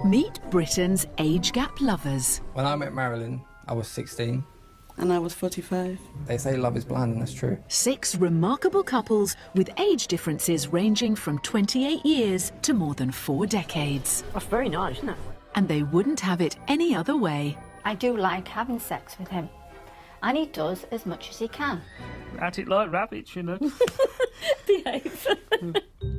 Meet Britain's age gap lovers. When I met Marilyn, I was 16. And I was 45. They say love is blind, and that's true. 6 remarkable couples with age differences ranging from 28 years to more than 4 decades. That's very nice, isn't it? And they wouldn't have it any other way. I do like having sex with him, and he does as much as he can. At it like rabbits, you know. Behave.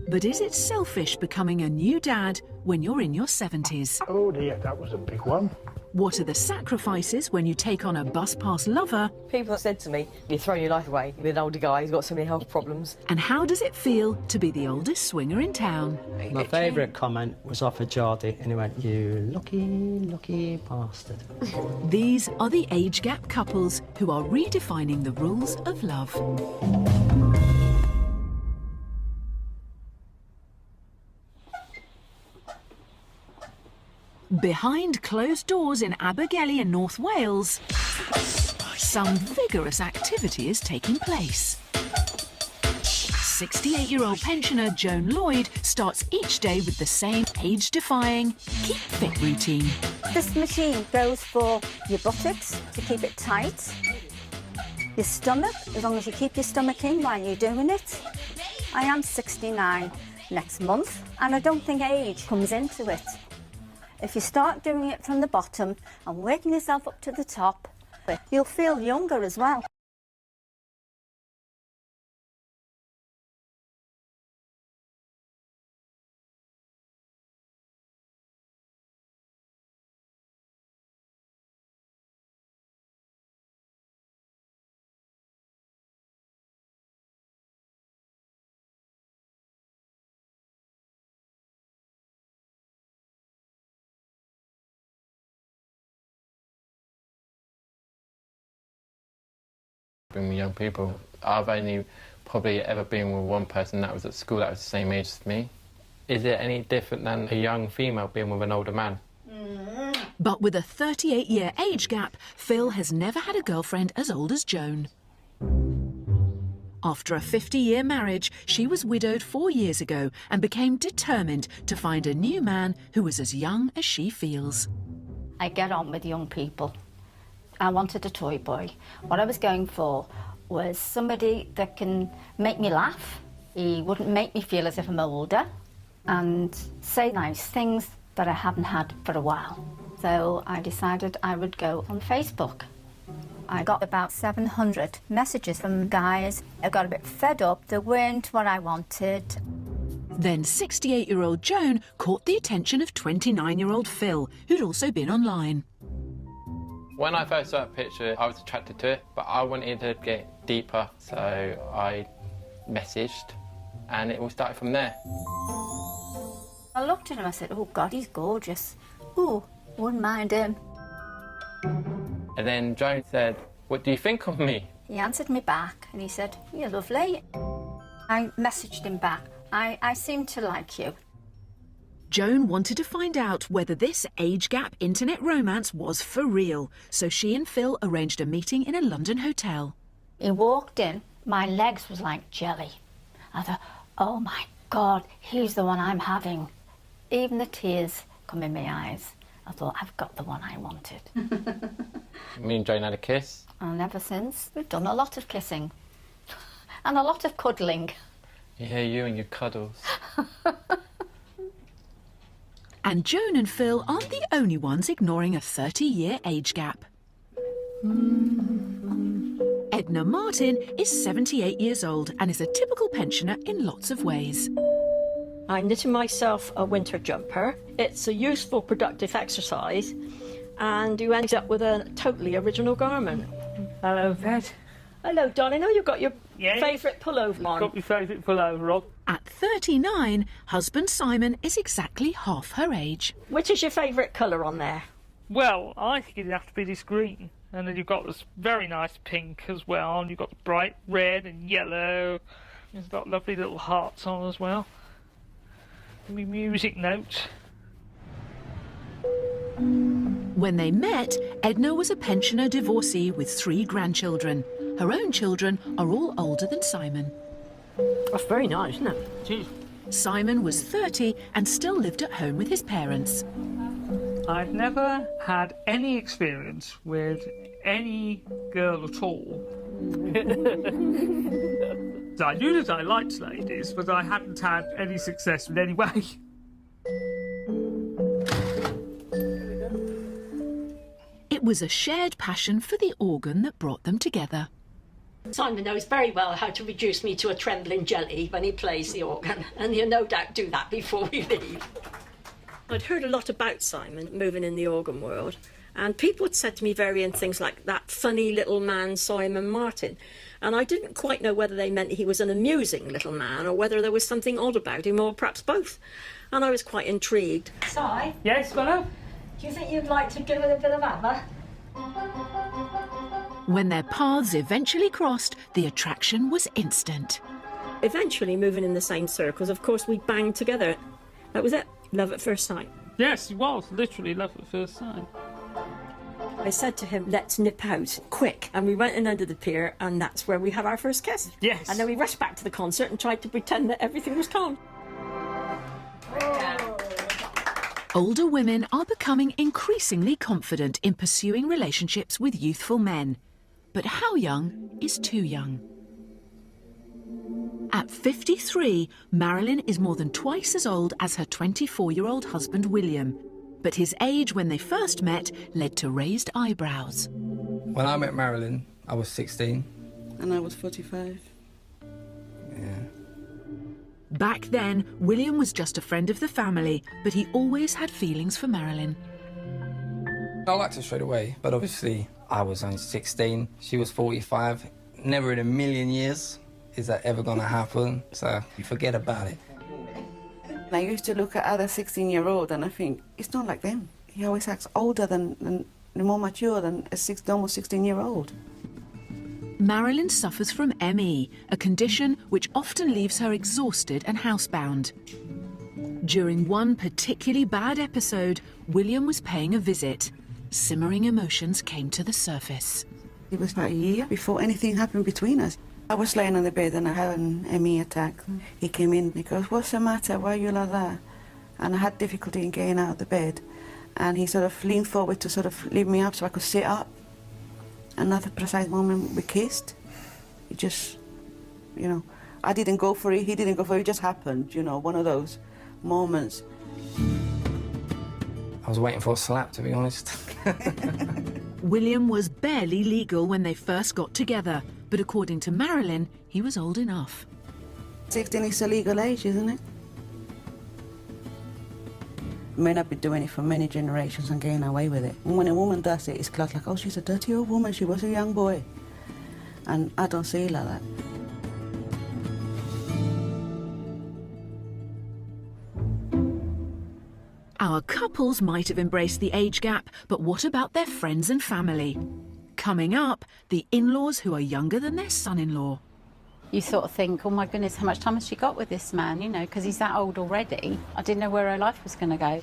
But is it selfish becoming a new dad when you're in your 70s? Oh dear, that was a big one. What are the sacrifices when you take on a bus-pass lover? People have said to me, you're throwing your life away with an older guy who's got so many health problems. And how does it feel to be the oldest swinger in town? My favourite comment was off of Jardy, and he went, "You lucky bastard." These are the age gap couples who are redefining the rules of love. Behind closed doors in Abergele in North Wales, some vigorous activity is taking place. 68-year-old pensioner Joan Lloyd starts each day with the same age-defying keep fit routine. This machine goes for your buttocks to keep it tight, your stomach, as long as you keep your stomach in while you're doing it. I am 69 next month, and I don't think age comes into it. If you start doing it from the bottom and working yourself up to the top, you'll feel younger as well. Being with young people, I've only probably ever been with one person that was at school that was the same age as me. Is it any different than a young female being with an older man? But with a 38-year age gap, Phil has never had a girlfriend as old as Joan. After a 50-year marriage, she was widowed 4 years ago and became determined to find a new man who was as young as she feels. I get on with young people. I wanted a toy boy. What I was going for was somebody that can make me laugh. He wouldn't make me feel as if I'm older, and say nice things that I haven't had for a while. So I decided I would go on Facebook. I got about 700 messages from guys. I got a bit fed up. They weren't what I wanted. Then 68-year-old Joan caught the attention of 29-year-old Phil, who'd also been online. When I first saw that picture, I was attracted to it, but I wanted to get deeper, so I messaged, and it all started from there. I looked at him, I said, oh God, he's gorgeous. Ooh, wouldn't mind him. And then Joan said, what do you think of me? He answered me back, and he said, you're lovely. I messaged him back, I seem to like you. Joan wanted to find out whether this age gap internet romance was for real, so she and Phil arranged a meeting in a London hotel. He walked in, my legs was like jelly. I thought, oh my God, he's the one I'm having. Even the tears come in my eyes. I thought, I've got the one I wanted. Me and Joan had a kiss. And ever since, we've done a lot of kissing. And a lot of cuddling. Yeah, you and your cuddles. And Joan and Phil aren't the only ones ignoring a 30-year age gap. Edna Martin is 78 years old and is a typical pensioner in lots of ways. I'm knitting myself a winter jumper. It's a useful, productive exercise, and you end up with a totally original garment. Hello, Ted. Hello, darling. Oh, you've got your Yes. favourite pullover on. Got my favourite pullover on. At 39, husband Simon is exactly half her age. Which is your favourite colour on there? Well, I think it'd have to be this green. And then you've got this very nice pink as well, and you've got the bright red and yellow. It's got lovely little hearts on as well. Me music notes. When they met, Edna was a pensioner divorcee with 3 grandchildren. Her own children are all older than Simon. That's very nice, isn't it? Geez, Simon was 30 and still lived at home with his parents. I've never had any experience with any girl at all. I knew that I liked ladies, but I hadn't had any success in any way. It was a shared passion for the organ that brought them together. Simon knows very well how to reduce me to a trembling jelly when he plays the organ, and he'll no doubt do that before we leave. I'd heard a lot about Simon moving in the organ world, and people had said to me varying things like that funny little man Simon Martin, and I didn't quite know whether they meant he was an amusing little man or whether there was something odd about him, or perhaps both, and I was quite intrigued. Si? Yes, fellow? Do you think you'd like to give it a bit of ABBA? When their paths eventually crossed, the attraction was instant. Eventually, moving in the same circles, of course, we banged together. That was it. Love at first sight. Yes, it was literally love at first sight. I said to him, let's nip out, quick. And we went in under the pier, and that's where we had our first kiss. Yes. And then we rushed back to the concert and tried to pretend that everything was calm. Older women are becoming increasingly confident in pursuing relationships with youthful men. But how young is too young? At 53, Marilyn is more than twice as old as her 24-year-old husband, William. But his age when they first met led to raised eyebrows. When I met Marilyn, I was 16. And I was 45. Yeah. Back then, William was just a friend of the family, but he always had feelings for Marilyn. I liked her straight away, but obviously I was only 16, she was 45. Never in a million years is that ever going to happen, so you forget about it. I used to look at other 16-year-olds and I think, it's not like them. He always acts older than more mature than a almost 16-year-old. Marilyn suffers from ME, a condition which often leaves her exhausted and housebound. During one particularly bad episode, William was paying a visit. Simmering emotions came to the surface. It was about a year before anything happened between us. I was laying on the bed and I had an ME attack. He came in, he goes, what's the matter, why are you like that? And I had difficulty in getting out of the bed. And he sort of leaned forward to sort of lift me up so I could sit up. Another precise moment we kissed. It just, you know, I didn't go for it, he didn't go for it, it just happened, you know, one of those moments. I was waiting for a slap, to be honest. William was barely legal when they first got together, but according to Marilyn, he was old enough. 16 is a legal age, isn't it? May not be doing it for many generations and getting away with it. And when a woman does it, it's classed like, oh, she's a dirty old woman, she was a young boy. And I don't see it like that. Our couples might have embraced the age gap, but what about their friends and family? Coming up, the in-laws who are younger than their son-in-law. You sort of think, oh my goodness, how much time has she got with this man, you know, because he's that old already. I didn't know where her life was going to go.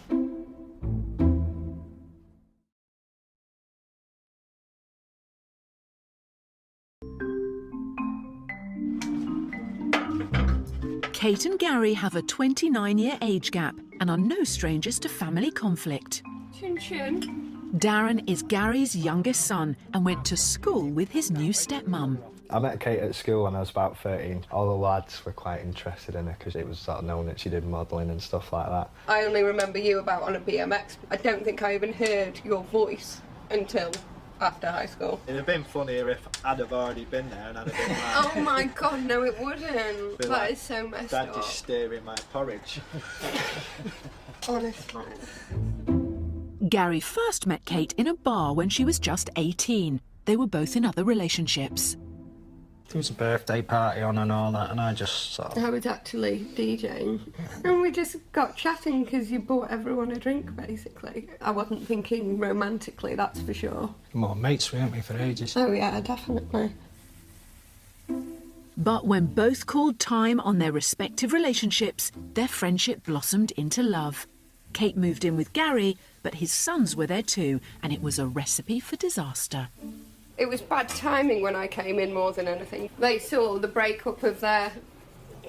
Kate and Gary have a 29-year age gap and are no strangers to family conflict. Chin chin. Darren is Gary's youngest son and went to school with his new stepmum. I met Kate at school when I was about 13. All the lads were quite interested in her because it was sort of known that she did modelling and stuff like that. I only remember you about on a BMX. I don't think I even heard your voice until after high school. It'd have been funnier if I'd have already been there and I'd have been like... Oh my god, no it wouldn't. That like, is so messed Dad up. just stirring my porridge. Honestly. Gary first met Kate in a bar when she was just 18. They were both in other relationships. There was a birthday party on and all that, and I just sort of... I was actually DJing, and we just got chatting because you bought everyone a drink, basically. I wasn't thinking romantically, that's for sure. More mates, weren't we, for ages? Oh yeah, definitely. But when both called time on their respective relationships, their friendship blossomed into love. Kate moved in with Gary, but his sons were there too, and it was a recipe for disaster. It was bad timing when I came in more than anything. They saw the breakup of their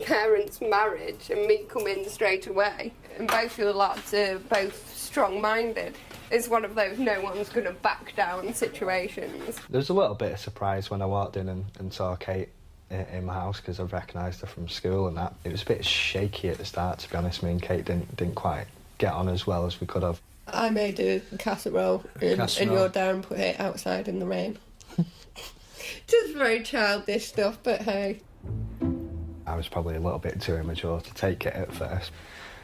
parents' marriage and me come in straight away, and both your lads are both strong-minded. It's one of those no one's going to back down situations. There was a little bit of surprise when I walked in and saw Kate in my house, because I recognised her from school and that. It was a bit shaky at the start, to be honest. Me and Kate didn't quite get on as well as we could have. I made a casserole and your dad put it outside in the rain. Just very childish stuff, but hey. I was probably a little bit too immature to take it at first.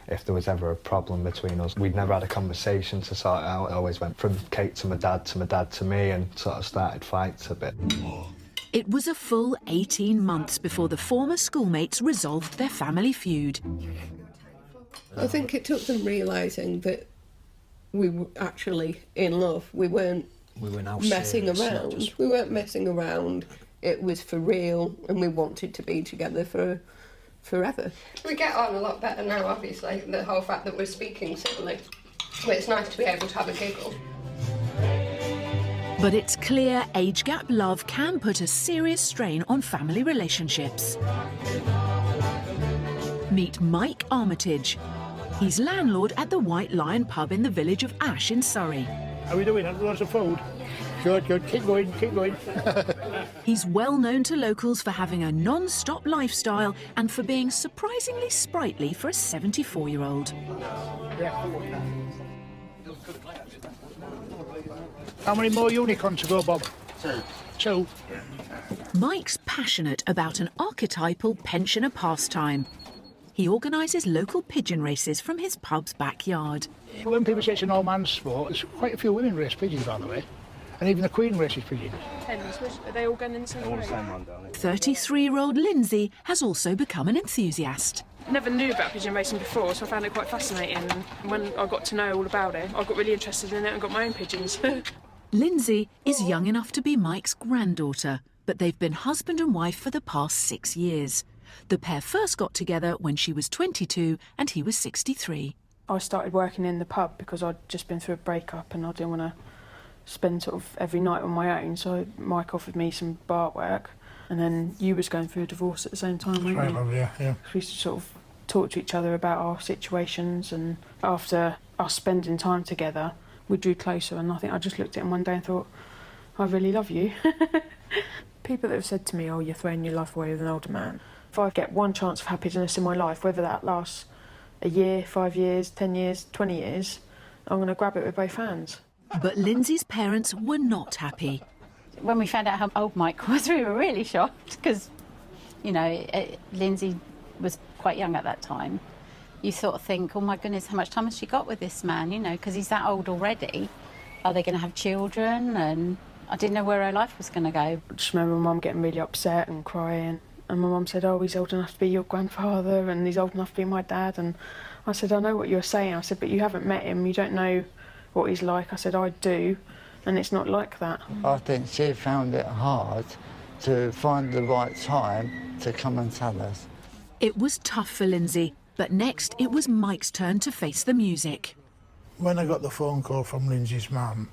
If there was ever a problem between us, we'd never had a conversation to sort it out. It always went from Kate to my dad to me, and sort of started fights a bit. It was a full 18 months before the former schoolmates resolved their family feud. I think it took them realising that we were actually in love. We weren't messing around. We weren't messing around. It was for real, and we wanted to be together for forever. We get on a lot better now, obviously. The whole fact that we're speaking civilly. But it's nice to be able to have a giggle. But it's clear age gap love can put a serious strain on family relationships. Meet Mike Armitage. He's landlord at the White Lion pub in the village of Ash in Surrey. How are we doing? Lots of food? Good, good. Keep going, keep going. He's well known to locals for having a non-stop lifestyle and for being surprisingly sprightly for a 74-year-old. How many more unicorns to go, Bob? Two. Mike's passionate about an archetypal pensioner pastime. He organises local pigeon races from his pub's backyard. When people say it's an old man's sport, there's quite a few women race pigeons, by the way. And even the Queen races pigeons. Are they all going in the same way? 33-year-old Lindsay has also become an enthusiast. Never knew about pigeon racing before, so I found it quite fascinating. And when I got to know all about it, I got really interested in it and got my own pigeons. Lindsay is young enough to be Mike's granddaughter, but they've been husband and wife for the past 6 years. The pair first got together when she was 22 and he was 63. I started working in the pub because I'd just been through a breakup and I didn't want to spend sort of every night on my own, so Mike offered me some bar work, and then you was going through a divorce at the same time, weren't you? Yeah. We used to sort of talk to each other about our situations, and after us spending time together, we drew closer, and I think I just looked at him one day and thought, I really love you. People that have said to me, oh, you're throwing your life away with an older man. If I get one chance of happiness in my life, whether that lasts a year, 5 years, 10 years, 20 years, I'm going to grab it with both hands. But Lindsay's parents were not happy. When we found out how old Mike was, we were really shocked because, you know, Lindsay was quite young at that time. You sort of think, oh my goodness, how much time has she got with this man, you know, because he's that old already. Are they going to have children? And I didn't know where her life was going to go. I just remember my mum getting really upset and crying. And my mum said, oh, he's old enough to be your grandfather and he's old enough to be my dad. And I said, I know what you're saying. I said, but you haven't met him, you don't know what he's like. I said, I do, and it's not like that. I think she found it hard to find the right time to come and tell us. It was tough for Lindsay, but next it was Mike's turn to face the music. When I got the phone call from Lindsay's mum,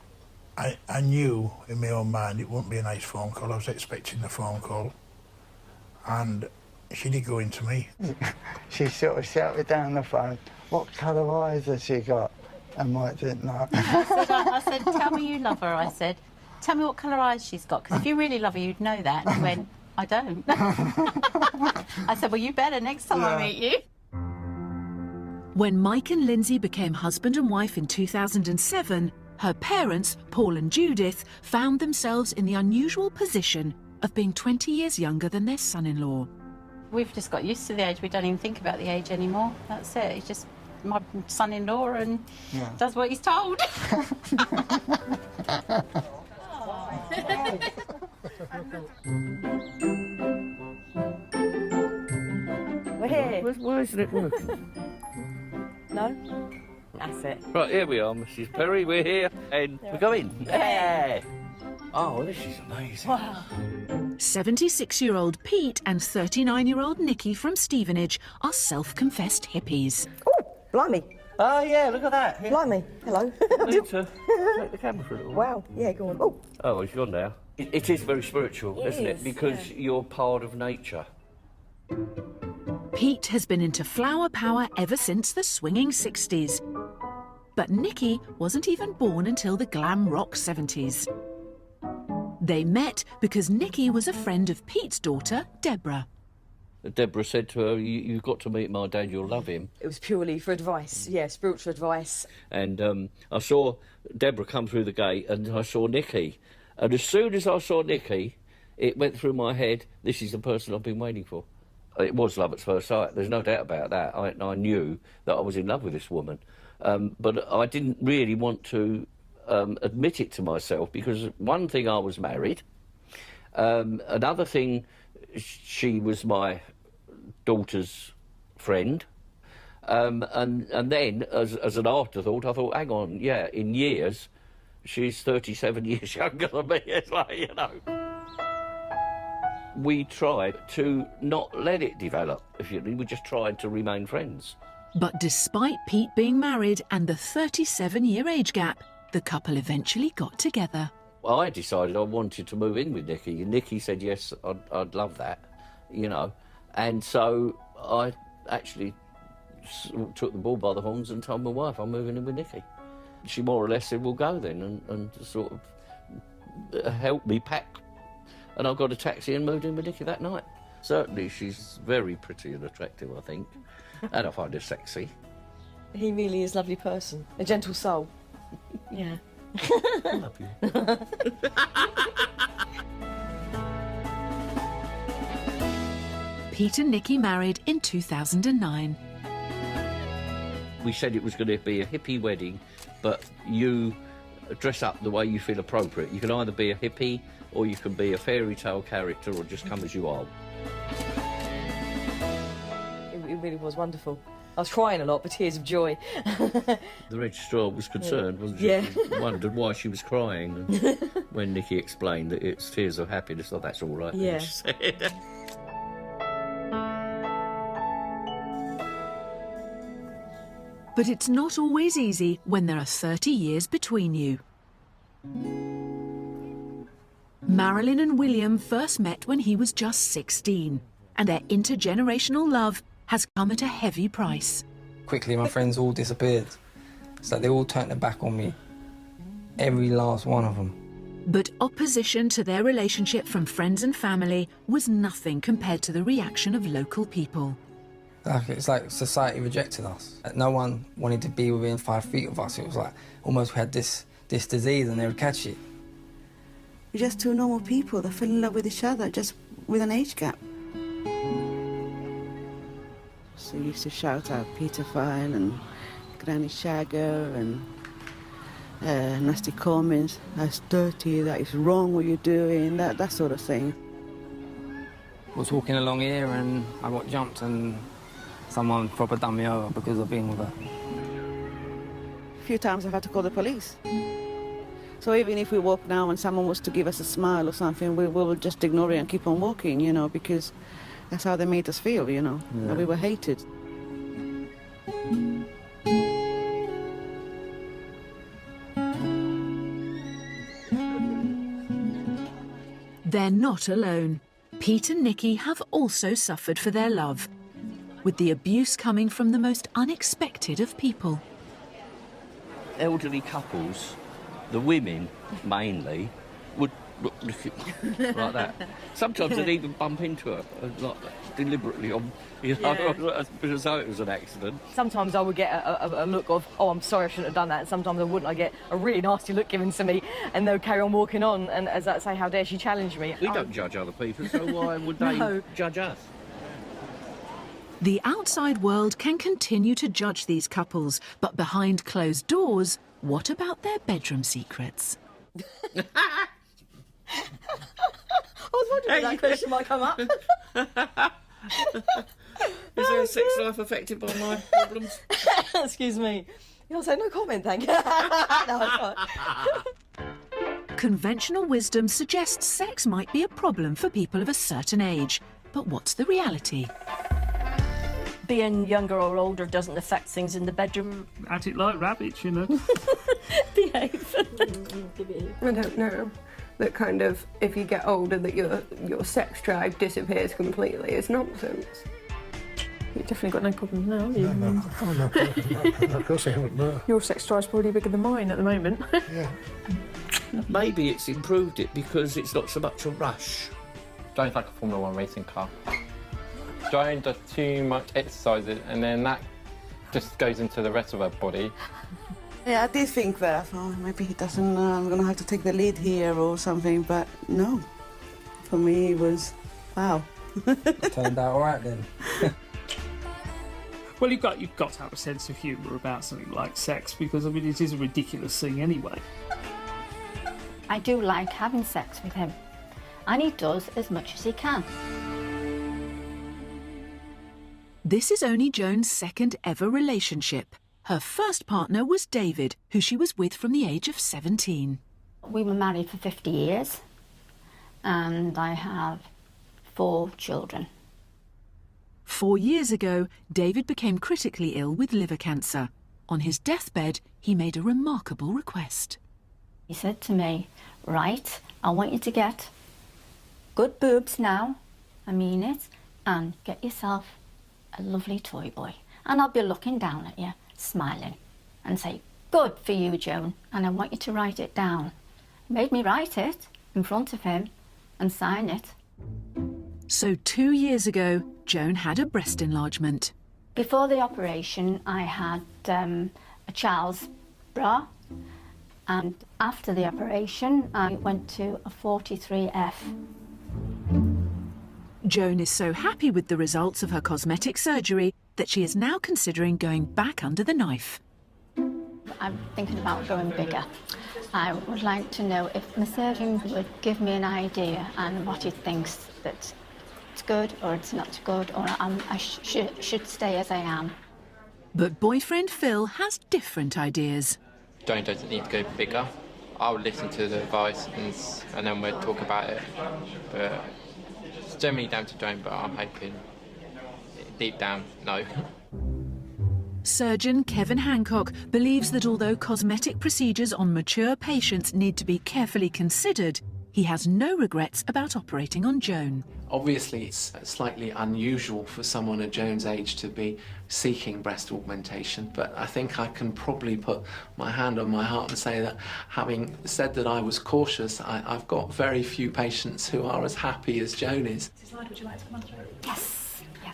I knew in my own mind it wouldn't be a nice phone call. I was expecting the phone call, and she did go into me. She sort of shouted down the phone, what colour eyes has she got? And Mike didn't know. I said, tell me you love her. I said, tell me what colour eyes she's got, because if you really love her, you'd know that. And he went, I don't. I said, well, you better next time I meet you. When Mike and Lindsay became husband and wife in 2007, her parents, Paul and Judith, found themselves in the unusual position of being 20 years younger than their son-in-law. We've just got used to the age. We don't even think about the age anymore. That's it. It's just my son-in-law and does what he's told. We're here. Why isn't it work? No? That's it. Right, here we are, Mrs. Perry. We're here and we're going. Yeah. Oh, this is amazing. Wow. 76-year-old Pete and 39-year-old Nikki from Stevenage are self-confessed hippies. Oh, blimey. Oh, yeah, look at that. Yeah. Blimey. Hello. I need to take the camera for a little while. Wow. Yeah, go on. Oh, it's gone now. It is very spiritual, isn't it? Because you're part of nature. Pete has been into flower power ever since the swinging 60s. But Nicky wasn't even born until the glam rock 70s. They met because Nicky was a friend of Pete's daughter, Deborah. Deborah said to her, you've got to meet my dad, you'll love him. It was purely for advice, yeah, spiritual advice. And I saw Deborah come through the gate and I saw Nicky. And as soon as I saw Nicky, it went through my head, this is the person I've been waiting for. It was love at first sight, there's no doubt about that. I knew that I was in love with this woman. But I didn't really want to admit it to myself because one thing, I was married. Another thing, she was my daughter's friend. And then, as an afterthought, I thought, hang on, yeah, in years, she's 37 years younger than me. It's like, you know. We tried to not let it develop, if you we just tried to remain friends. But despite Pete being married and the 37-year age gap, the couple eventually got together. Well, I decided I wanted to move in with Nicky, and Nicky said, yes, I'd love that, you know. And so I actually took the bull by the horns and told my wife I'm moving in with Nicky. She more or less said, we'll go then, and sort of helped me pack. And I got a taxi and moved in with Nicky that night. Certainly she's very pretty and attractive, I think. And I find her sexy. He really is a lovely person, a gentle soul. Yeah. I love you. Pete and Nicky married in 2009. We said it was going to be a hippie wedding, but you dress up the way you feel appropriate. You can either be a hippie or you can be a fairy tale character or just come as you are. It really was wonderful. I was crying a lot, but tears of joy. The registrar was concerned, wasn't she? Yeah. She wondered why she was crying. And when Nicky explained that it's tears of happiness, oh, that's all right. Yeah. She said. But it's not always easy when there are 30 years between you. Marilyn and William first met when he was just 16, and their intergenerational love has come at a heavy price. Quickly, my friends all disappeared. It's like they all turned their back on me. Every last one of them. But opposition to their relationship from friends and family was nothing compared to the reaction of local people. It's like society rejected us. No one wanted to be within 5 feet of us. It was like almost we had this disease and they would catch it. We're just two normal people that fell in love with each other, just with an age gap. So we used to shout out Peter Fine and Granny Shagger and nasty comments. That's dirty, that is wrong what you're doing, that sort of thing. I was walking along here and I got jumped and someone proper done me over because of being with her. A few times I've had to call the police. So even if we walk now and someone was to give us a smile or something, we will just ignore it and keep on walking, you know, because that's how they made us feel, you know, that we were hated. They're not alone. Pete and Nicky have also suffered for their love, with the abuse coming from the most unexpected of people. Elderly couples, the women mainly, would look like that. Sometimes they'd even bump into her, like deliberately, you know, as though it was an accident. Sometimes I would get a look of, oh, I'm sorry, I shouldn't have done that. And sometimes I wouldn't. I get a really nasty look given to me, and they'll carry on walking on. And as I say, how dare she challenge me? We don't judge other people, so why would they judge us? The outside world can continue to judge these couples, but behind closed doors, what about their bedroom secrets? I was wondering if that question might come up. Is there a sex life affected by my problems? Excuse me. You'll say no comment, thank you. No, it's not. Conventional wisdom suggests sex might be a problem for people of a certain age. But what's the reality? Being younger or older doesn't affect things in the bedroom. At it like rabbits, you know. Behave. I don't know. That kind of, if you get older, that your sex drive disappears completely is nonsense. You've definitely got no problems now, have you? No, of course I haven't, no. Your sex drive's probably bigger than mine at the moment. Yeah. Maybe it's improved it because it's not so much a rush. Joan's like a Formula 1 racing car. Joan does too much exercising and then that just goes into the rest of her body. Yeah, I did think that. Oh, maybe he doesn't, I'm going to have to take the lead here or something, but no. For me, it was, wow. Turned out all right then. Well, you've got to have a sense of humour about something like sex because, I mean, it is a ridiculous thing anyway. I do like having sex with him, and he does as much as he can. This is only Joan's second ever relationship. Her first partner was David, who she was with from the age of 17. We were married for 50 years, and I have 4 children. 4 years ago, David became critically ill with liver cancer. On his deathbed, he made a remarkable request. He said to me, right, I want you to get good boobs now, I mean it, and get yourself a lovely toy boy. And I'll be looking down at you, smiling, and say, good for you, Joan, and I want you to write it down. He made me write it in front of him and sign it. So 2 years ago, Joan had a breast enlargement. Before the operation, I had a child's bra, and after the operation, I went to a 43F. Joan is so happy with the results of her cosmetic surgery that she is now considering going back under the knife. I'm thinking about going bigger. I would like to know if my surgeon would give me an idea and what he thinks that it's good or it's not good, or I should stay as I am. But boyfriend Phil has different ideas. Joan doesn't need to go bigger. I'll listen to the advice and then we'll talk about it. But it's generally down to Joan, but I'm hoping deep down, no. Surgeon Kevin Hancock believes that although cosmetic procedures on mature patients need to be carefully considered, he has no regrets about operating on Joan. Obviously, it's slightly unusual for someone at Joan's age to be seeking breast augmentation, but I think I can probably put my hand on my heart and say that having said that I was cautious, I've got very few patients who are as happy as Joan is. Would you like to come on through? Yes. Yeah.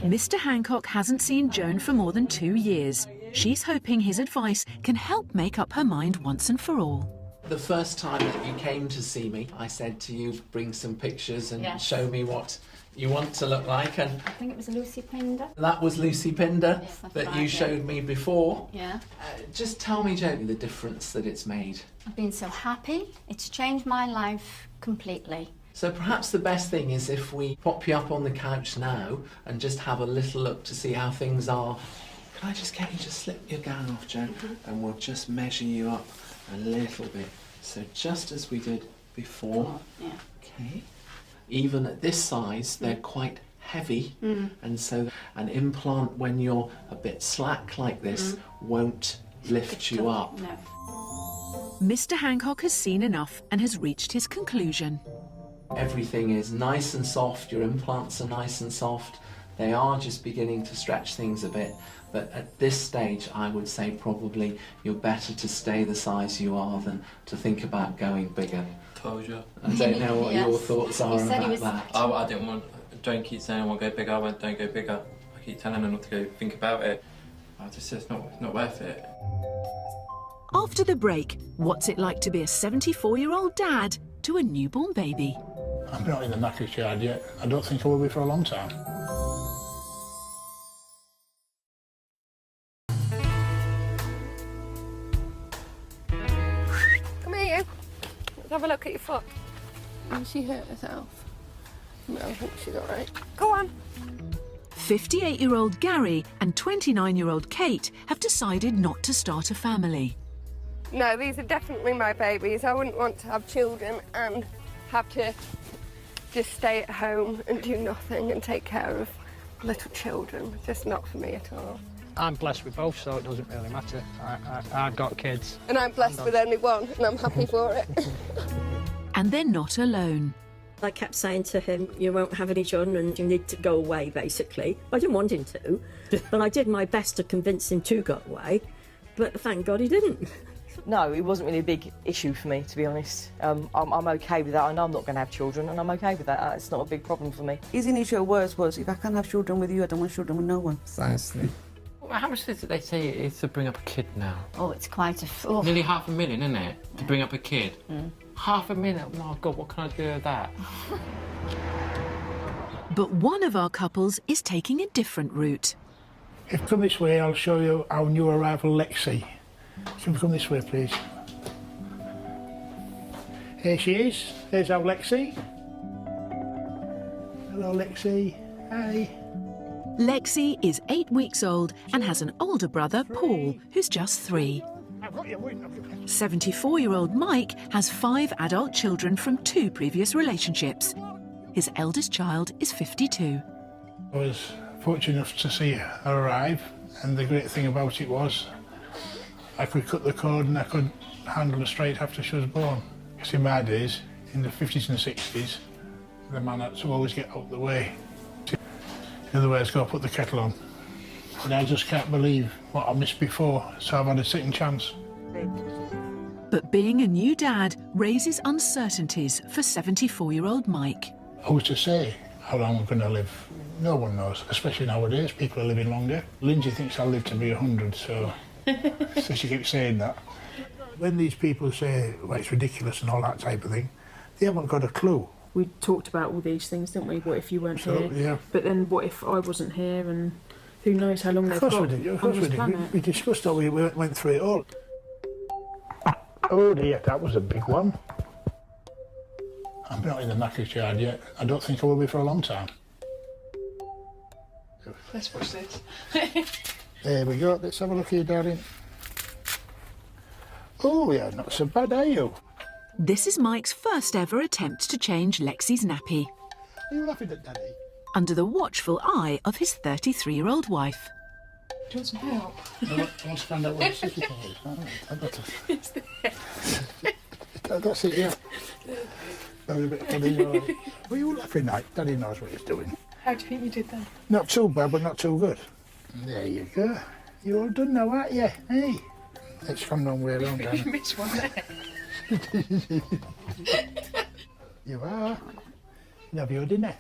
Mr. Hancock hasn't seen Joan for more than 2 years. She's hoping his advice can help make up her mind once and for all. The first time that you came to see me, I said to you, bring some pictures and show me what you want to look like. And I think it was Lucy Pinder. that was Lucy Pinder that right, you yeah. showed me before. Yeah. Just tell me, Jodie, the difference that it's made. I've been so happy. It's changed my life completely. So perhaps the best thing is if we pop you up on the couch now and just have a little look to see how things are. Can I just get you to slip your gown off, Jo? And we'll just measure you up a little bit. So just as we did before. Yeah. Okay. Even at this size, they're quite heavy. And so an implant, when you're a bit slack like this, won't lift you up. No. Mr. Hancock has seen enough and has reached his conclusion. Everything is nice and soft, your implants are nice and soft. They are just beginning to stretch things a bit, but at this stage I would say probably you're better to stay the size you are than to think about going bigger. Told you. I don't know what your thoughts are about that. I didn't want, Joan keeps saying I want to go bigger, I went, don't go bigger. I keep telling her not to go think about it. I just said it's not worth it. After the break, what's it like to be a 74-year-old dad to a newborn baby? I'm not in the knackered yard yet. I don't think I will be for a long time. Come here, you. Let's have a look at your foot. And she hurt herself. No, I think she's all right. Go on. 58-year-old Gary and 29-year-old Kate have decided not to start a family. No, these are definitely my babies. I wouldn't want to have children and have to just stay at home and do nothing and take care of little children. Just not for me at all. I'm blessed with both, so it doesn't really matter. I've got kids. And I'm blessed with only one, and I'm happy for it. And they're not alone. I kept saying to him, you won't have any children and you need to go away, basically. I didn't want him to, but I did my best to convince him to go away, but thank God he didn't. No, it wasn't really a big issue for me, to be honest. I'm okay with that. I know I'm not going to have children, and I'm okay with that. It's not a big problem for me. His initial words was, if I can't have children with you, I don't want children with no one. Precisely. How much did they say it is to bring up a kid now? Oh, it's quite a... Nearly $500,000, isn't it? To bring up a kid. $500,000? Oh my God, what can I do with that? But one of our couples is taking a different route. If you come this way, I'll show you our new arrival, Lexi. Can you come this way, please? Here she is. There's our Lexi. Hello, Lexi. Hi. Lexi is 8 weeks old and has an older brother, Paul, who's just 3. 74-year-old Mike has 5 adult children from 2 previous relationships. His eldest child is 52. I was fortunate enough to see her arrive, and the great thing about it was I could cut the cord and I could handle her straight after she was born. Because in my days, in the 50s and 60s, the man had to always get out of the way. In other words, go put the kettle on. And I just can't believe what I missed before, so I've had a second chance. But being a new dad raises uncertainties for 74-year-old Mike. Who's to say how long I'm going to live? No one knows, especially nowadays. People are living longer. Lindsay thinks I'll live to be 100, so she keeps saying that. When these people say, well, it's ridiculous and all that type of thing, they haven't got a clue. We talked about all these things, didn't we? What if you weren't here? Yeah. But then what if I wasn't here, and who knows how long they've got on this planet? We discussed all, we went through it all. Oh dear, that was a big one. I'm not in the knacker's yard yet. I don't think I will be for a long time. Let's watch this. There we go. Let's have a look here, darling. Oh, yeah, not so bad, are you? This is Mike's first ever attempt to change Lexi's nappy, Are you laughing at Daddy? under the watchful eye of his 33-year-old wife. Do you want some help? I want to find out where the city is. I've got to... It's there. That's it, yeah. That was a bit funny. What are you laughing at? Daddy knows what he's doing. How do you think you did that? Not too bad, but not too good. There you go. You're all done now, aren't you? Hey. Let's come long way around, You darling. missed one there. You are. You have your dinner.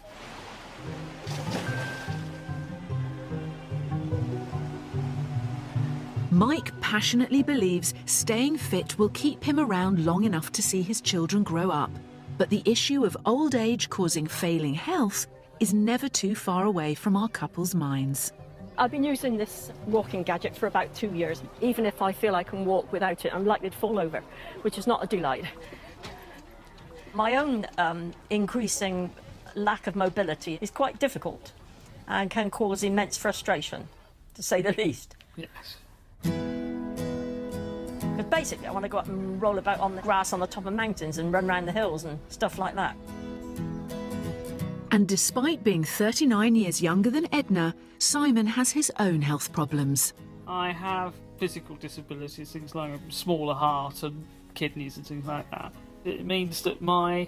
Mike passionately believes staying fit will keep him around long enough to see his children grow up. But the issue of old age causing failing health is never too far away from our couple's minds. I've been using this walking gadget for about 2 years. Even if I feel I can walk without it, I'm likely to fall over, which is not a delight. My own increasing lack of mobility is quite difficult and can cause immense frustration, to say the least. Yes. But basically, I want to go up and roll about on the grass on the top of mountains and run around the hills and stuff like that. And despite being 39 years younger than Edna, Simon has his own health problems. I have physical disabilities, things like a smaller heart and kidneys and things like that. It means that my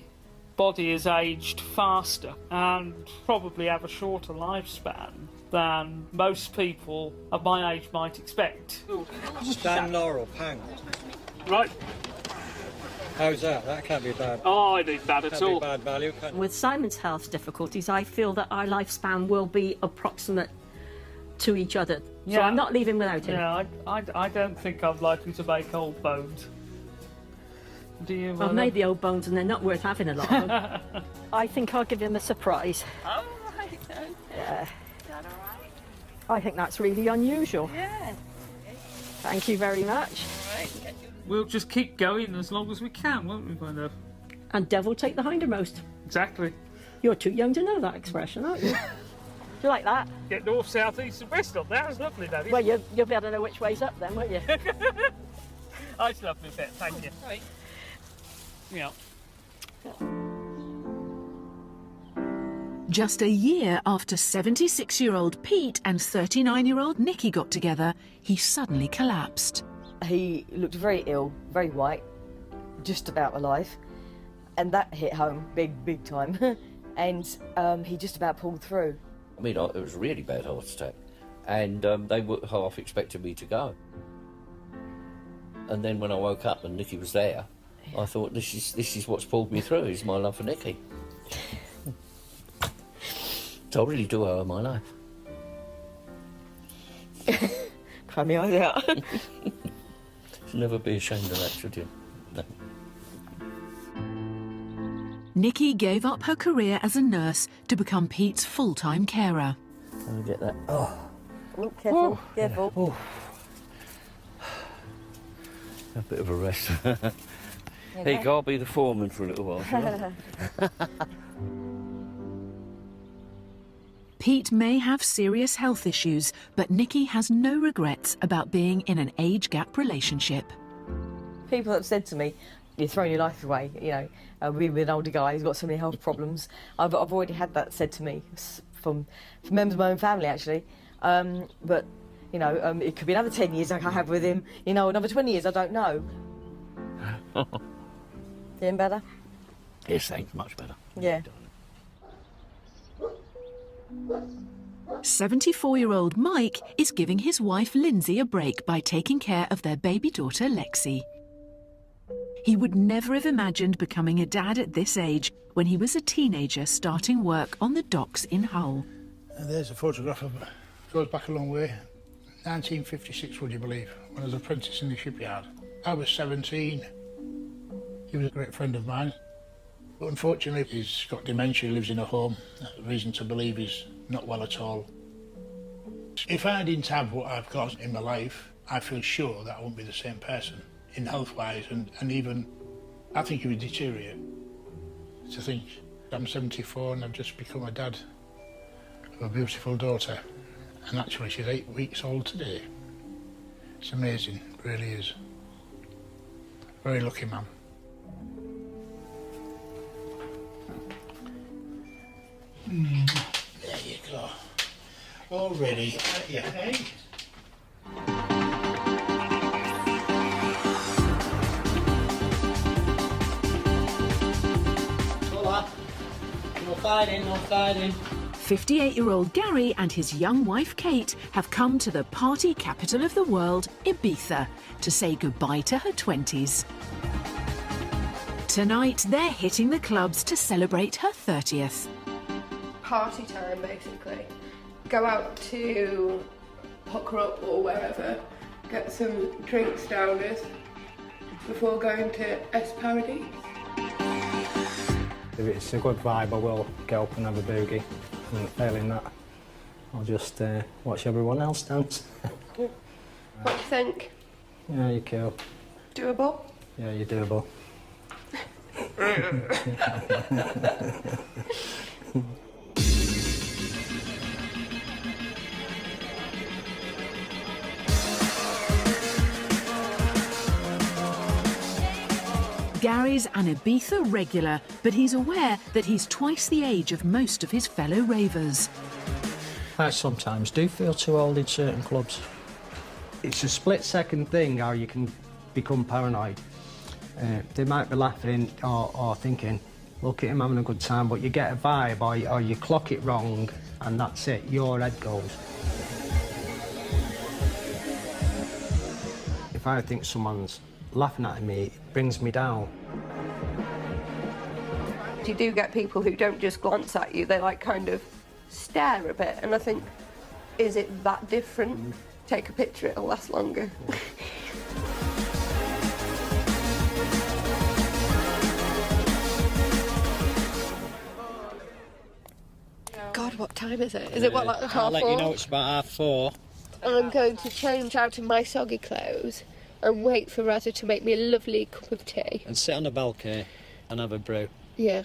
body is aged faster and probably have a shorter lifespan than most people of my age might expect. Stan Laurel, pang. Right. How's that? That can't be bad. Oh, I didn't bad at Can't all. be bad value, can it? With Simon's health difficulties, I feel that our lifespan will be approximate to each other. So I'm not leaving without him. Yeah, I don't think I'm likely to make old bones. Do you? I've made the old bones and they're not worth having a lot of them. I think I'll give him a surprise. Oh, right. Yeah. Is that all right? I think that's really unusual. Yeah. Thank you very much. We'll just keep going as long as we can, won't we, Brenda? And devil take the hindermost. Exactly. You're too young to know that expression, aren't you? Do you like that? Get north, south, east and west on that. That's lovely, Daddy. Well, you'll be able to know which way's up then, won't you? That's lovely, bit. Thank you. Right. Yeah. Just a year after 76-year-old Pete and 39-year-old Nikki got together, he suddenly collapsed. He looked very ill, very white, just about alive. And that hit home big time. And he just about pulled through. I mean, it was a really bad heart attack, and they were half expecting me to go. And then when I woke up and Nicky was there, I thought, this is what's pulled me through, is my love for Nicky. So I really do owe her my life. Cry me eyes out. Should never be ashamed of that, should you? No. Nicky gave up her career as a nurse to become Pete's full-time carer. I'll get that. Oh. Oh, careful, careful. Yeah. Oh. A bit of a rest. Hey, I'll be the foreman for a little while. Shall I? Pete may have serious health issues, but Nicky has no regrets about being in an age gap relationship. People have said to me, you're throwing your life away, you know, being with an older guy who's got so many health problems. I've already had that said to me from members of my own family, actually. But, you know, it could be another 10 years like I have with him, you know, another 20 years, I don't know. Feeling better? Yes, thanks, much better. Yeah. 74-year-old Mike is giving his wife Lindsay a break by taking care of their baby daughter Lexi. He would never have imagined becoming a dad at this age when he was a teenager starting work on the docks in Hull. There's a photograph of her. Goes back a long way. 1956, would you believe, when I was an apprentice in the shipyard. I was 17. He was a great friend of mine. But unfortunately, he's got dementia, lives in a home. That's a reason to believe he's not well at all. If I didn't have what I've got in my life, I feel sure that I won't be the same person, in health-wise, and even, I think it would deteriorate. To think, I'm 74 and I've just become a dad of a beautiful daughter. And actually, she's 8 weeks old today. It's amazing, it really is. Very lucky man. There you go. All ready at your head. Hola. No fighting, no fighting. 58-year-old Gary and his young wife Kate have come to the party capital of the world, Ibiza, to say goodbye to her 20s. Tonight, they're hitting the clubs to celebrate her 30th. Party time, basically. Go out to Pucker Up or wherever, get some drinks down us before going to S Paradise. If it's a good vibe, I will get up and have a boogie. And failing that, I'll just watch everyone else dance. What do you think? Yeah, you're cool. Doable? Yeah, you're doable. Gary's an Ibiza regular, but he's aware that he's twice the age of most of his fellow ravers. I sometimes do feel too old in certain clubs. It's a split-second thing how you can become paranoid. They might be laughing or thinking, look at him having a good time, but you get a vibe or you clock it wrong and that's it, your head goes. If I think someone's laughing at me, it brings me down. You do get people who don't just glance at you, they like kind of stare a bit, and I think, is it that different? Take a picture, it'll last longer. God, what time is it? Is it what, like half 4? I'll let you know it's about 4:30. I'm going to change out of my soggy clothes and wait for Razza to make me a lovely cup of tea. And sit on the balcony and have a brew. Yeah.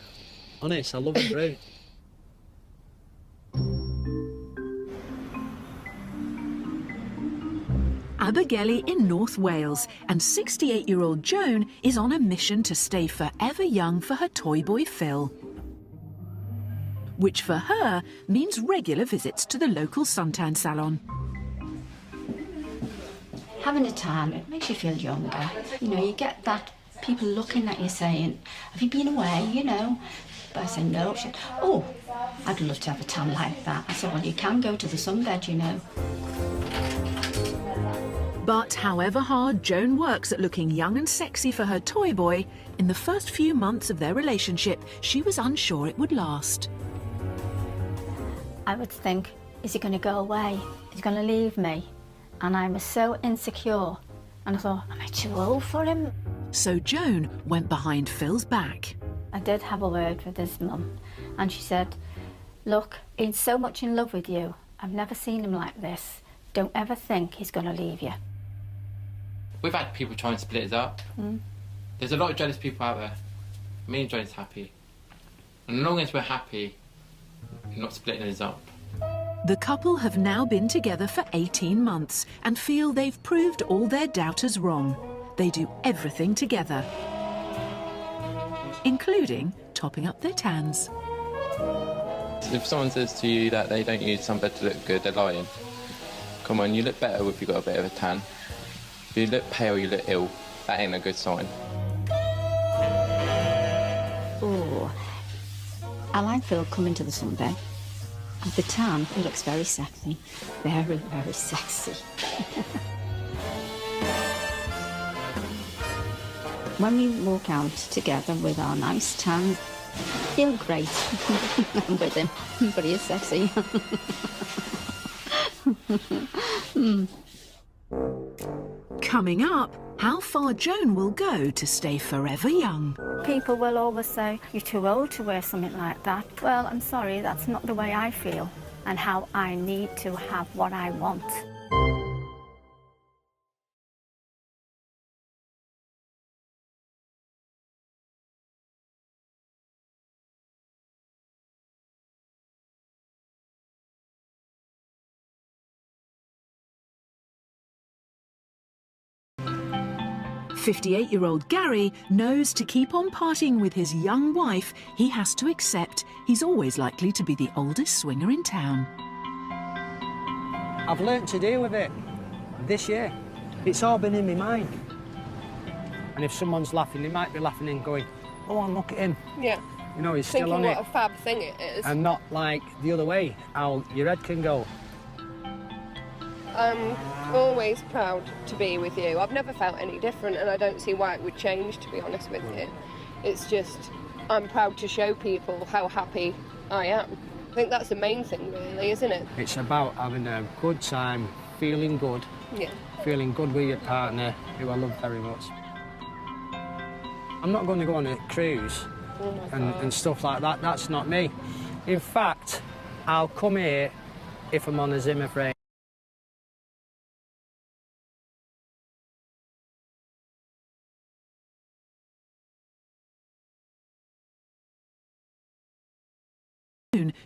Honest, I love a brew. Abergele in North Wales, and 68-year-old Joan is on a mission to stay forever young for her toy boy Phil. Which for her means regular visits to the local suntan salon. Having a tan, it makes you feel younger. You know, you get that people looking at you saying, have you been away, you know? But I said, no. She said, oh, I'd love to have a tan like that. I said, well, you can go to the sunbed, you know. But however hard Joan works at looking young and sexy for her toy boy, in the first few months of their relationship, she was unsure it would last. I would think, is he going to go away? Is he going to leave me? And I was so insecure. And I thought, am I too old for him? So Joan went behind Phil's back. I did have a word with his mum, and she said, look, he's so much in love with you. I've never seen him like this. Don't ever think he's going to leave you. We've had people try and split us up. There's a lot of jealous people out there. Me and Joan's happy. And as long as we're happy, you're not splitting us up. The couple have now been together for 18 months and feel they've proved all their doubters wrong. They do everything together, including topping up their tans. If someone says to you that they don't use sunbed to look good, they're lying. Come on, you look better if you've got a bit of a tan. If you look pale, you look ill. That ain't a good sign. Oh, I like Phil coming to the sunbed. At the tan, he looks very sexy. Very, very sexy. When we walk out together with our nice tans, he looks great. I'm with him, but he is sexy. Coming up, how far Joan will go to stay forever young. People will always say, you're too old to wear something like that. Well, I'm sorry, that's not the way I feel and how I need to have what I want. "58-year-old Gary knows to keep on partying with his young wife, he has to accept he's always likely to be the oldest swinger in town. I've learnt to deal with it this year. It's all been in my mind. And if someone's laughing, they might be laughing and going, oh, and look at him. Yeah. You know, he's Thinking still on what it. a fab thing it is. And not like the other way, how your head can go. I'm always proud to be with you. I've never felt any different, and I don't see why it would change, to be honest with you. It's just, I'm proud to show people how happy I am. I think that's the main thing, really, isn't it? It's about having a good time, feeling good. Yeah. Feeling good with your partner, who I love very much. I'm not going to go on a cruise and stuff like that. That's not me. In fact, I'll come here if I'm on a Zimmer frame.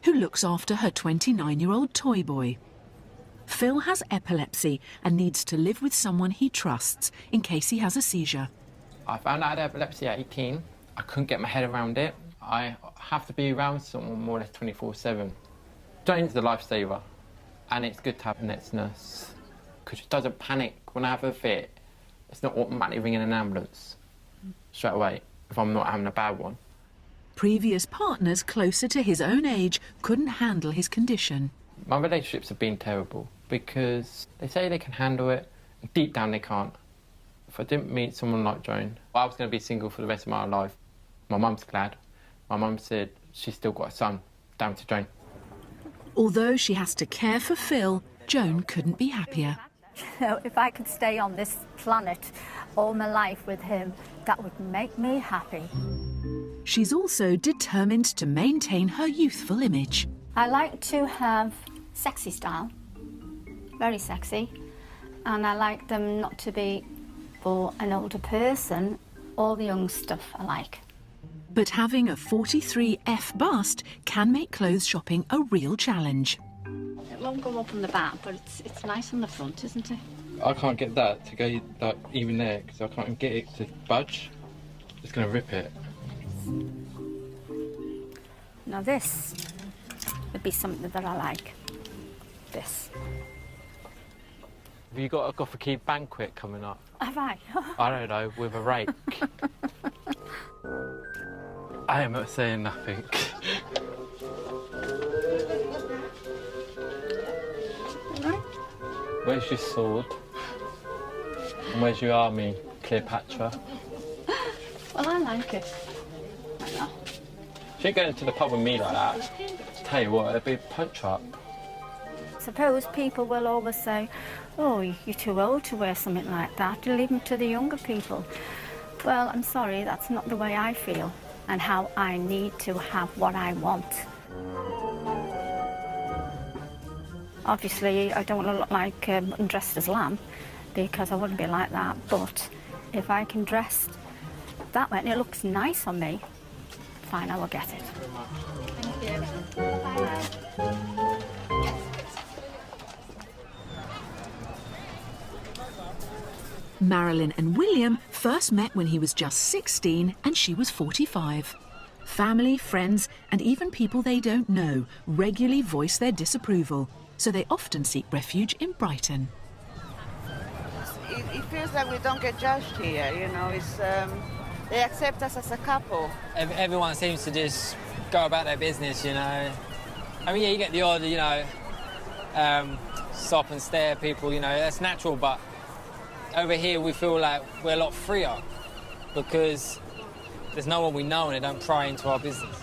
Who looks after her 29-year-old toy boy. Phil has epilepsy and needs to live with someone he trusts in case he has a seizure. I found out I had epilepsy at 18. I couldn't get my head around it. I have to be around someone more or less 24/7. Joan's the lifesaver, and it's good to have a next nurse because she doesn't panic when I have a fit. It's not automatically ringing an ambulance straight away if I'm not having a bad one. Previous partners closer to his own age couldn't handle his condition. My relationships have been terrible because they say they can handle it, and deep down they can't. If I didn't meet someone like Joan, I was going to be single for the rest of my life. My mum's glad. My mum said she's still got a son, down to Joan. Although she has to care for Phil, Joan couldn't be happier. You know, if I could stay on this planet all my life with him, that would make me happy. She's also determined to maintain her youthful image. I like to have sexy style, very sexy, and I like them not to be for an older person, all the young stuff I like. But having a 43F bust can make clothes shopping a real challenge. It won't go up on the back, but it's nice on the front, isn't it? I can't get that to go like even there because I can't get it to budge. It's going to rip it. Now this would be something that I like. This. Have you got a Gothic Key banquet coming up? Have I? I don't know, with a rake. I am not saying nothing. Where's your sword? And where's your army, Cleopatra? Well, I like it. I know. If you're going to the pub with me like that, tell you what, it'll be a punch up. Suppose people will always say, oh, you're too old to wear something like that. You leave them to the younger people. Well, I'm sorry, that's not the way I feel and how I need to have what I want. Obviously, I don't want to look like dressed as lamb, because I wouldn't be like that. But if I can dress that way and it looks nice on me, fine, I will get it. Thank you. Bye. Marilyn and William first met when he was just 16 and she was 45. Family, friends, and even people they don't know regularly voice their disapproval, so they often seek refuge in Brighton. It feels like we don't get judged here, you know. It's they accept us as a couple. Everyone seems to just go about their business, you know. I mean, yeah, you get the odd, you know, stop and stare people, you know, that's natural, but over here we feel like we're a lot freer because there's no one we know and they don't pry into our business.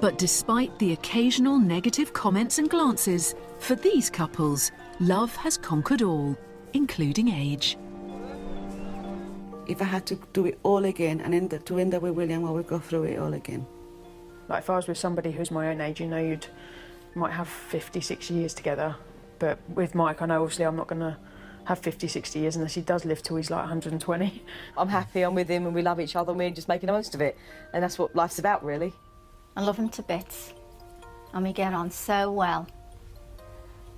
But despite the occasional negative comments and glances, for these couples, love has conquered all, including age. If I had to do it all again and end up with William, I would go through it all again. Like if I was with somebody who's my own age, you know, you might have 50, 60 years together. But with Mike, I know obviously I'm not going to have 50, 60 years unless he does live till he's like 120. I'm happy, I'm with him and we love each other and we're just making the most of it. And that's what life's about, really. I love him to bits and we get on so well.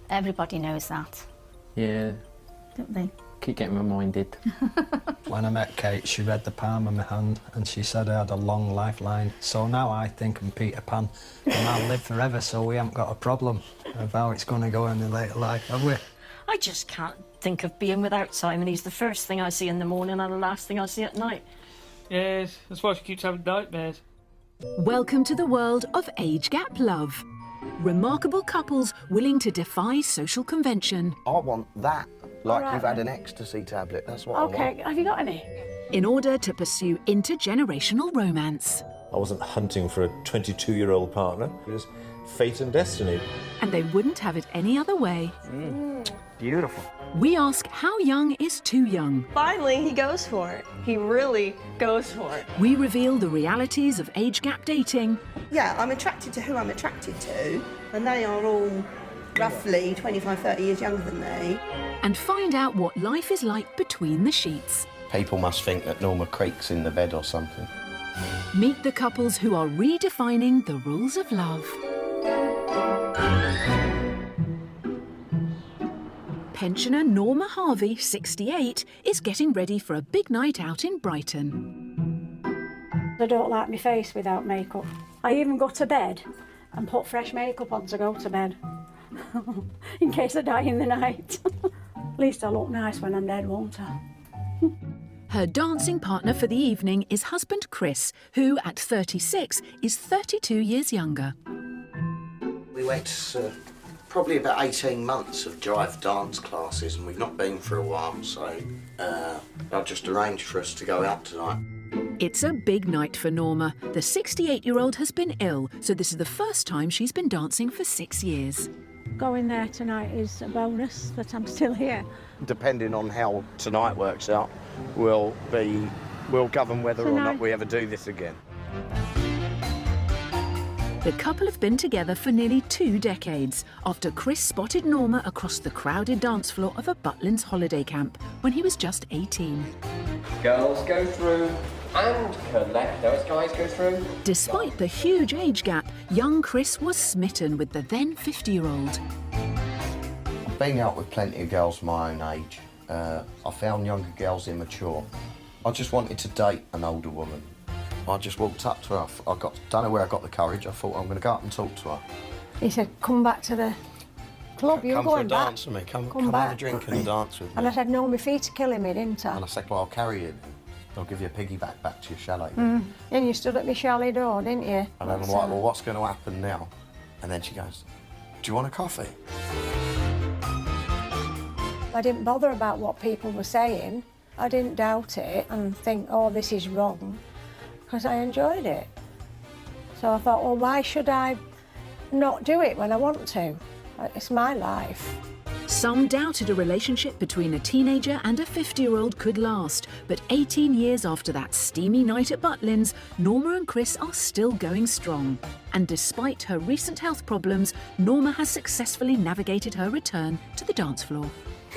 Everybody knows that. Yeah. Don't they? Keep getting reminded. When I met Kate, she read the palm of my hand and she said I had a long lifeline. So now I think I'm Peter Pan and I'll live forever, so we haven't got a problem of how it's going to go in the later life, have we? I just can't think of being without Simon. He's the first thing I see in the morning and the last thing I see at night. Yes, that's why she keeps having nightmares. Welcome to the world of age gap love. Remarkable couples willing to defy social convention. I want that, like All right, you've had then. an ecstasy tablet. That's what I want. Okay, have you got any? In order to pursue intergenerational romance. I wasn't hunting for a 22-year-old partner. It was fate and destiny. And they wouldn't have it any other way. Beautiful. We ask, how young is too young? Finally, he goes for it. He really goes for it. We reveal the realities of age gap dating. Yeah, I'm attracted to who I'm attracted to, and they are all roughly 25, 30 years younger than me. And find out what life is like between the sheets. People must think that Norma Creek's in the bed or something. Meet the couples who are redefining the rules of love. Pensioner Norma Harvey, 68, is getting ready for a big night out in Brighton. I don't like my face without makeup. I even go to bed and put fresh makeup on to go to bed. In case I die in the night. At least I look nice when I'm dead, won't I? Her dancing partner for the evening is husband Chris, who at 36 is 32 years younger. We went probably about 18 months of drive dance classes and we've not been for a while, so I just arranged for us to go out tonight. It's a big night for Norma. The 68-year-old has been ill, so this is the first time she's been dancing for 6 years. Going there tonight is a bonus that I'm still here. Depending on how tonight works out, will govern whether or not we ever do this again. The couple have been together for nearly 2 decades after Chris spotted Norma across the crowded dance floor of a Butlins holiday camp when he was just 18. Girls go through and collect. Those guys go through. Despite the huge age gap, young Chris was smitten with the then 50-year-old. I've been out with plenty of girls my own age. I found younger girls immature. I just wanted to date an older woman. I just walked up to her. Don't know where I got the courage. I thought I'm going to go up and talk to her. He said, come back to the club, you're come for a going back. dance with me. Come Come have a back. drink and a dance with me. And I said, no, my feet are killing me, didn't I? And I said, well, I'll carry you. I'll give you a piggyback back to your chalet. And you stood at my chalet door, didn't you? And then I'm like, well, what's going to happen now? And then she goes, do you want a coffee? I didn't bother about what people were saying. I didn't doubt it and think, oh, this is wrong, because I enjoyed it. So I thought, well, why should I not do it when I want to? It's my life. Some doubted a relationship between a teenager and a 50-year-old could last, but 18 years after that steamy night at Butlins, Norma and Chris are still going strong. And despite her recent health problems, Norma has successfully navigated her return to the dance floor.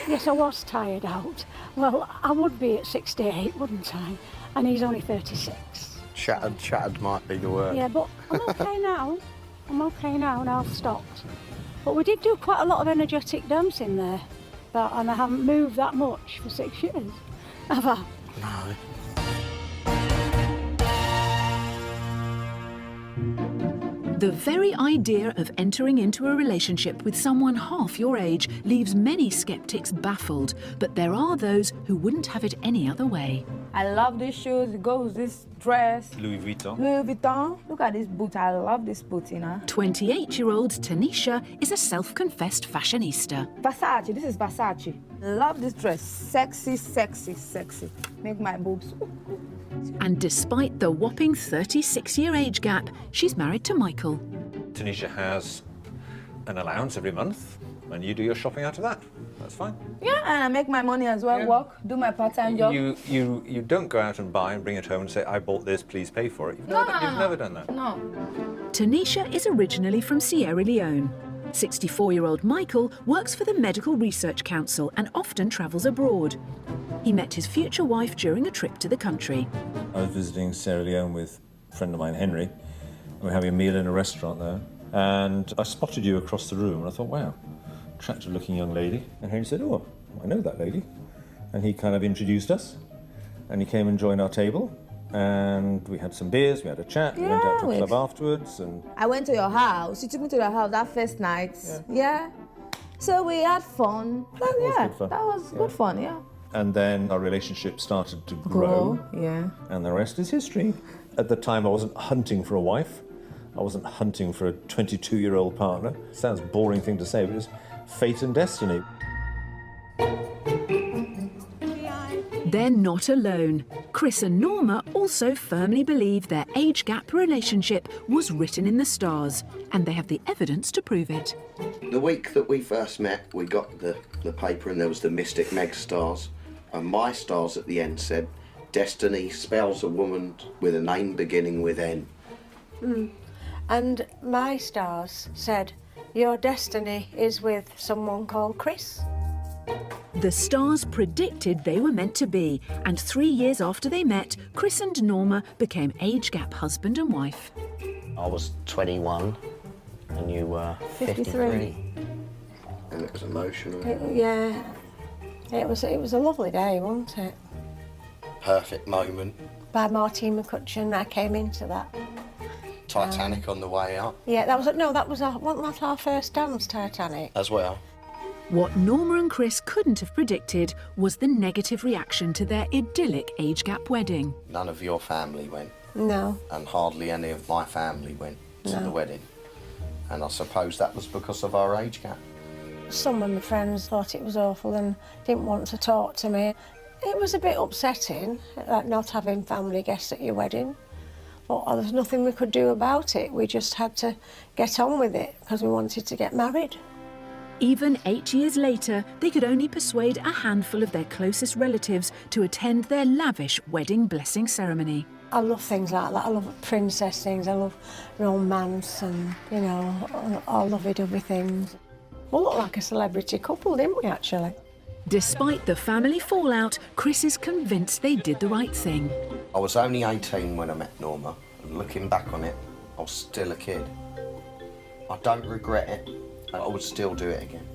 Yes, I was tired out. Well, I would be at 68, wouldn't I? And he's only 36. Shattered might be the word. Yeah, but I'm okay now. I'm okay now and I've stopped. But we did do quite a lot of energetic dancing there. And I haven't moved that much for 6 years, have I? No. The very idea of entering into a relationship with someone half your age leaves many skeptics baffled, but there are those who wouldn't have it any other way. I love these shoes. It goes with this dress. Louis Vuitton. Louis Vuitton. Look at this boot. I love this boot, you know. 28-year-old Tanisha is a self-confessed fashionista. Versace. This is Versace. Love this dress. Sexy, sexy, sexy. Make my boobs. And despite the whopping 36-year age gap, she's married to Michael. Tanisha has an allowance every month, and you do your shopping out of that. That's fine. Yeah, and I make my money as well. Work, do my part-time job. You don't go out and buy and bring it home and say, I bought this, please pay for it. You've never done that. No. Tanisha is originally from Sierra Leone. 64-year-old Michael works for the Medical Research Council and often travels abroad. He met his future wife during a trip to the country. I was visiting Sierra Leone with a friend of mine, Henry. We were having a meal in a restaurant there, and I spotted you across the room, and I thought, wow, attractive-looking young lady. And Henry said, oh, I know that lady. And he kind of introduced us, and he came and joined our table, and we had some beers, we had a chat, we went out to a club afterwards, and... I went to your house. You took me to your house that first night. Yeah. So we had fun. But yeah, good fun. that was good fun, yeah. And then our relationship started to grow. Yeah. And the rest is history. At the time, I wasn't hunting for a wife. I wasn't hunting for a 22-year-old partner. Sounds a boring thing to say, but it's fate and destiny. They're not alone. Chris and Norma also firmly believe their age gap relationship was written in the stars, and they have the evidence to prove it. The week that we first met, we got the paper and there was the Mystic Meg stars, and my stars at the end said, Destiny spells a woman with a name beginning with N. And my stars said, your destiny is with someone called Chris. The stars predicted they were meant to be, and 3 years after they met, Chris and Norma became age gap husband and wife. I was 21 and you were 53. And it was emotional. It was a lovely day, wasn't it? Perfect moment. By Martine McCutcheon, I came into that. Titanic on the way up. Yeah, wasn't that our first dance, Titanic? As well. What Norma and Chris couldn't have predicted was the negative reaction to their idyllic age gap wedding. None of your family went. No. And hardly any of my family went to the wedding. And I suppose that was because of our age gap. Some of my friends thought it was awful and didn't want to talk to me. It was a bit upsetting, not having family guests at your wedding. But there's nothing we could do about it. We just had to get on with it because we wanted to get married. Even 8 years later, they could only persuade a handful of their closest relatives to attend their lavish wedding blessing ceremony. I love things like that. I love princess things. I love romance and, all lovey-dovey things. We looked like a celebrity couple, didn't we, actually? Despite the family fallout, Chris is convinced they did the right thing. I was only 18 when I met Norma, and looking back on it, I was still a kid. I don't regret it. I would still do it again.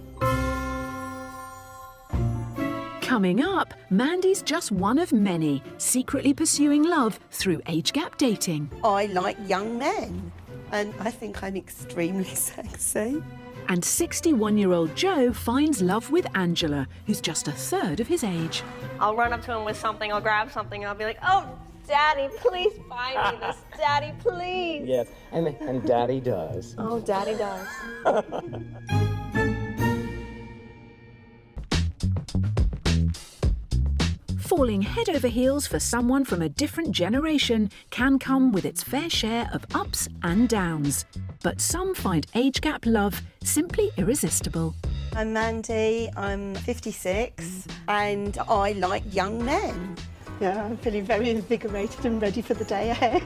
Coming up, Mandy's just one of many secretly pursuing love through age gap dating. I like young men, and I think I'm extremely sexy. And 61-year-old Joe finds love with Angela, who's just a third of his age. I'll run up to him with something, I'll grab something, and I'll be like, oh, Daddy, please buy me this. Daddy, please. Yes, and Daddy does. Oh, Daddy does. Falling head over heels for someone from a different generation can come with its fair share of ups and downs. But some find age gap love simply irresistible. I'm Mandy, I'm 56, and I like young men. Yeah, I'm feeling very invigorated and ready for the day ahead.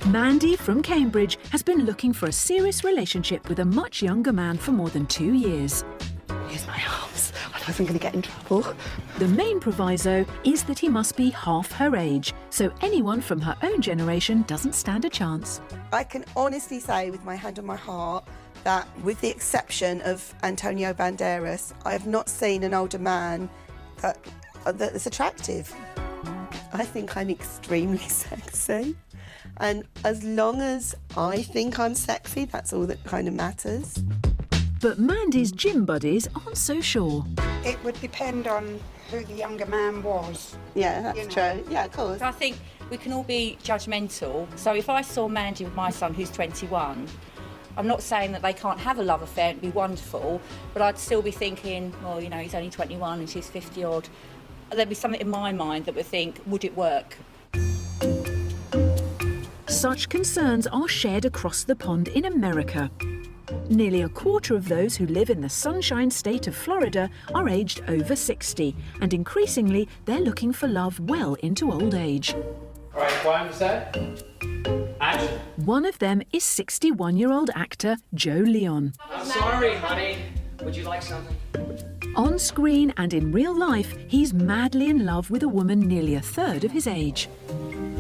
Mandy from Cambridge has been looking for a serious relationship with a much younger man for more than 2 years. Here's my arms. I wasn't going to get in trouble. The main proviso is that he must be half her age, so anyone from her own generation doesn't stand a chance. I can honestly say with my hand on my heart that with the exception of Antonio Banderas, I have not seen an older man that is attractive. I think I'm extremely sexy. And as long as I think I'm sexy, that's all that kind of matters. But Mandy's gym buddies aren't so sure. It would depend on who the younger man was. Yeah, that's true. Yeah, of course. I think we can all be judgmental. So if I saw Mandy with my son who's 21, I'm not saying that they can't have a love affair, it'd be wonderful, but I'd still be thinking, well, you know, he's only 21 and she's 50 odd. There'd be something in my mind that would think, would it work? Such concerns are shared across the pond in America. Nearly a quarter of those who live in the Sunshine State of Florida are aged over 60, and increasingly they're looking for love well into old age. All right, quiet on set. Action. One of them is 61-year-old actor Joe Leon. I'm sorry, honey. Would you like something? On screen and in real life, he's madly in love with a woman nearly a third of his age.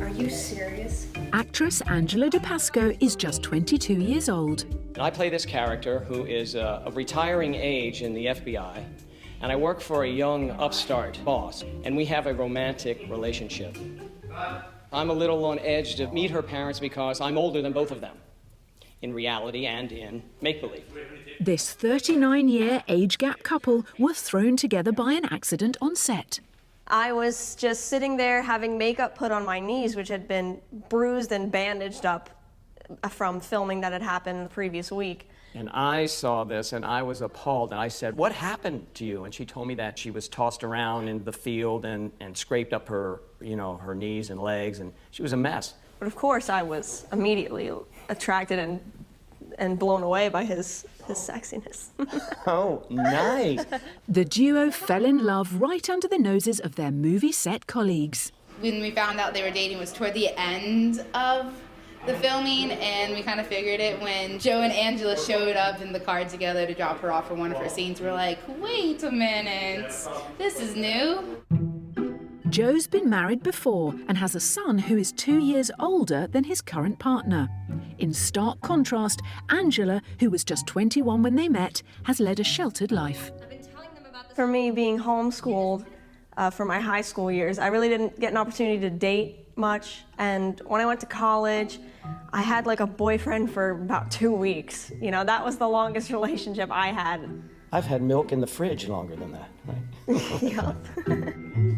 Are you serious? Actress Angela DePasco is just 22 years old. I play this character who is of retiring age in the FBI, and I work for a young upstart boss, and we have a romantic relationship. I'm a little on edge to meet her parents because I'm older than both of them, in reality and in make-believe. This 39-year age gap couple were thrown together by an accident on set. I was just sitting there having makeup put on my knees, which had been bruised and bandaged up from filming that had happened the previous week. And I saw this and I was appalled, and I said, "What happened to you?" And she told me that she was tossed around in the field and scraped up her, her knees and legs, and she was a mess. But of course I was immediately attracted and blown away by his sexiness. Oh, nice. The duo fell in love right under the noses of their movie set colleagues. When we found out they were dating was toward the end of the filming, and we kind of figured it when Joe and Angela showed up in the car together to drop her off for one of her scenes. We're like, wait a minute, this is new. Joe's been married before and has a son who is 2 years older than his current partner. In stark contrast, Angela, who was just 21 when they met, has led a sheltered life. For me, being homeschooled for my high school years, I really didn't get an opportunity to date much. And when I went to college, I had like a boyfriend for about 2 weeks. That was the longest relationship I had. I've had milk in the fridge longer than that, right? Yeah.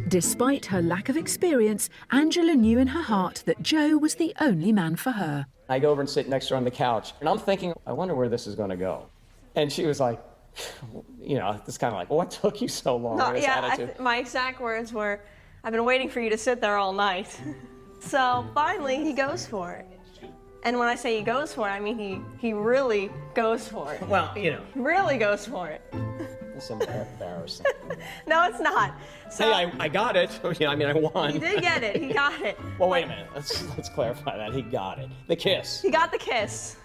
Despite her lack of experience, Angela knew in her heart that Joe was the only man for her. I go over and sit next to her on the couch, and I'm thinking, I wonder where this is going to go. And she was like, it's kind of like, what took you so long? No, this attitude. My exact words were, I've been waiting for you to sit there all night. So finally, he goes for it. And when I say he goes for it, I mean he really goes for it. Well, He really goes for it. It's embarrassing. No, it's not. So, hey, I got it. I won. He did get it. He got it. Well, wait a minute. Let's clarify that. He got it. The kiss. He got the kiss.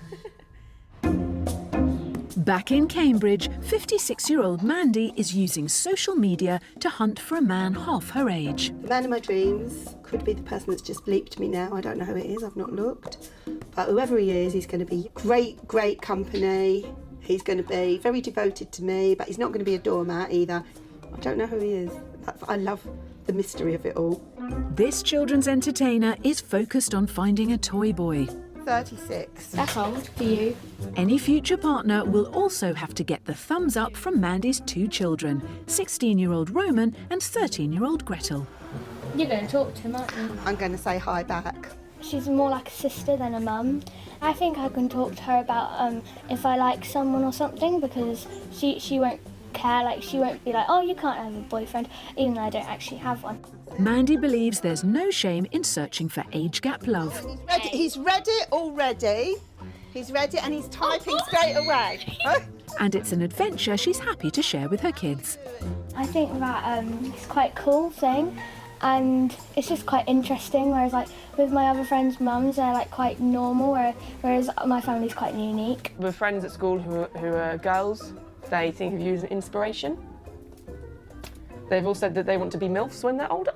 Back in Cambridge, 56-year-old Mandy is using social media to hunt for a man half her age. The man of my dreams could be the person that's just bleeped me now. I don't know who it is, I've not looked. But whoever he is, he's going to be great company. He's going to be very devoted to me, but he's not going to be a doormat either. I don't know who he is. I love the mystery of it all. This children's entertainer is focused on finding a toy boy. 36. That's old for you. Any future partner will also have to get the thumbs up from Mandy's 2 children, 16-year-old Roman and 13-year-old Gretel. You're going to talk to him, aren't you? I'm going to say hi back. She's more like a sister than a mum. I think I can talk to her about if I like someone or something, because she won't care, like she won't be like, oh, you can't have a boyfriend, even though I don't actually have one. Mandy believes there's no shame in searching for age gap love. He's read it already. He's read it and he's typing straight away. And it's an adventure she's happy to share with her kids. I think that it's quite a cool thing, and it's just quite interesting, whereas like with my other friends' mums, they're like quite normal, whereas my family's quite unique. With friends at school who are girls, they think of you as an inspiration. They've all said that they want to be MILFs when they're older.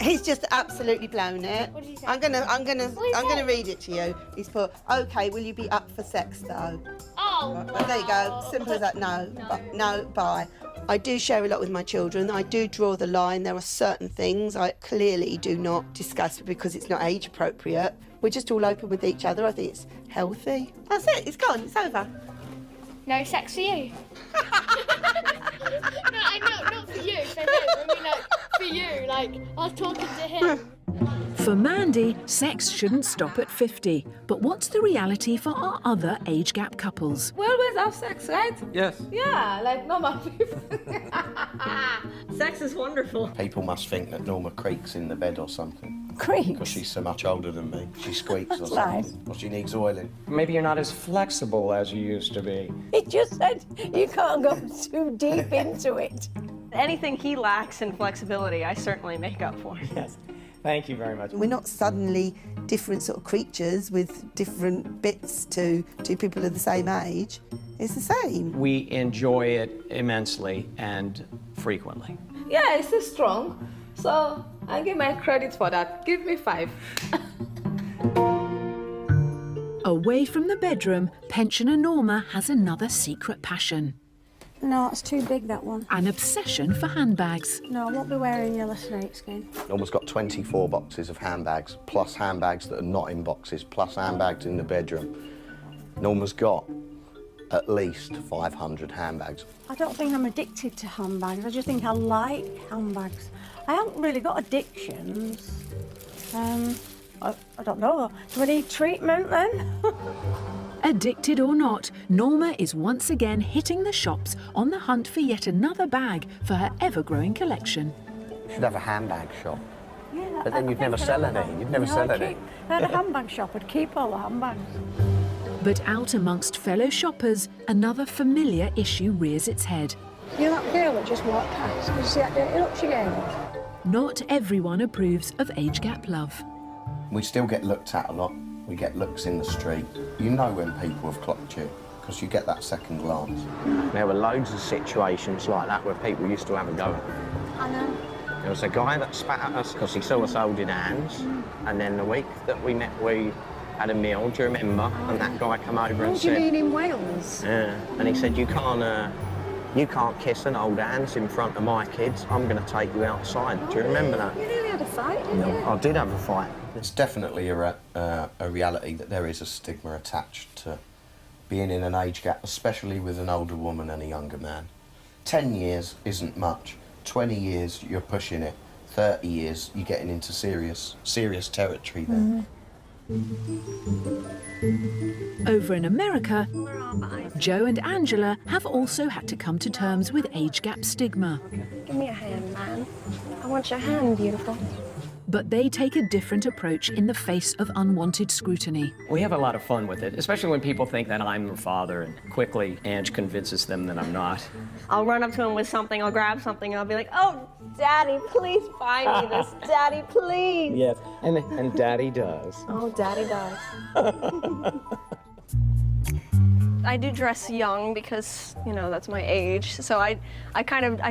He's just absolutely blown it. What did he say? I'm gonna read it to you. He's put, okay, will you be up for sex though? Oh, Well, there you go. Simple as that. No, bye. I do share a lot with my children. I do draw the line. There are certain things I clearly do not discuss because it's not age appropriate. We're just all open with each other. I think it's healthy. That's it. It's gone. It's over. no sex for you. No, I know, not for you, for him. I mean, like, for you, like, I was talking to him. For Mandy, sex shouldn't stop at 50. But what's the reality for our other age gap couples? We always have sex, right? Yes. Yeah, like normal people. Sex is wonderful. People must think that Norma creaks in the bed or something. Creaks? Because she's so much older than me. She squeaks or That's something. nice. Or she needs oiling. Maybe you're not as flexible as you used to be. He just said you can't go too deep into it. Anything he lacks in flexibility, I certainly make up for. Yes. Thank you very much. We're not suddenly different sort of creatures with different bits to two people of the same age. It's the same. We enjoy it immensely and frequently. Yeah, it's still strong. So I give my credit for that. Give me 5. Away from the bedroom, pensioner Norma has another secret passion. No, it's too big, that one. An obsession for handbags. No, I won't be wearing yellow snakeskin. Norma's got 24 boxes of handbags, plus handbags that are not in boxes, plus handbags in the bedroom. Norma's got at least 500 handbags. I don't think I'm addicted to handbags. I just think I like handbags. I haven't really got addictions. I don't know. Do I need treatment then? Addicted or not, Norma is once again hitting the shops on the hunt for yet another bag for her ever-growing collection. You should have a handbag shop. Yeah, But then you'd never sell any. You'd never sell any. If I had a handbag shop, I'd keep all the handbags. But out amongst fellow shoppers, another familiar issue rears its head. You know that girl that just walked past? Did you see that dirty look she gave us? Not everyone approves of age gap love. We still get looked at a lot. We get looks in the street. You know when people have clocked you, because you get that second glance. There were loads of situations like that where people used to have a go. I know. There was a guy that spat at us because he saw us holding hands, and then the week that we met, we had a meal, do you remember? And that guy come over and What do you said... mean in Wales? Yeah, and he said, you can't kiss and hold hands in front of my kids. I'm going to take you outside. Do you remember that? You nearly had a fight, didn't you? I did have a fight. It's definitely a reality that there is a stigma attached to being in an age gap, especially with an older woman and a younger man. 10 years isn't much. 20 years, you're pushing it. 30 years, you're getting into serious territory then. Over in America, Joe and Angela have also had to come to terms with age gap stigma. Give me a hand, man. I want your hand, beautiful. But they take a different approach in the face of unwanted scrutiny. We have a lot of fun with it, especially when people think that I'm their father, and quickly Ange convinces them that I'm not. I'll run up to him with something, I'll grab something, and I'll be like, oh, Daddy, please buy me this. Daddy, please. Yes, and Daddy does. Oh, Daddy does. I do dress young because, you know, that's my age. So I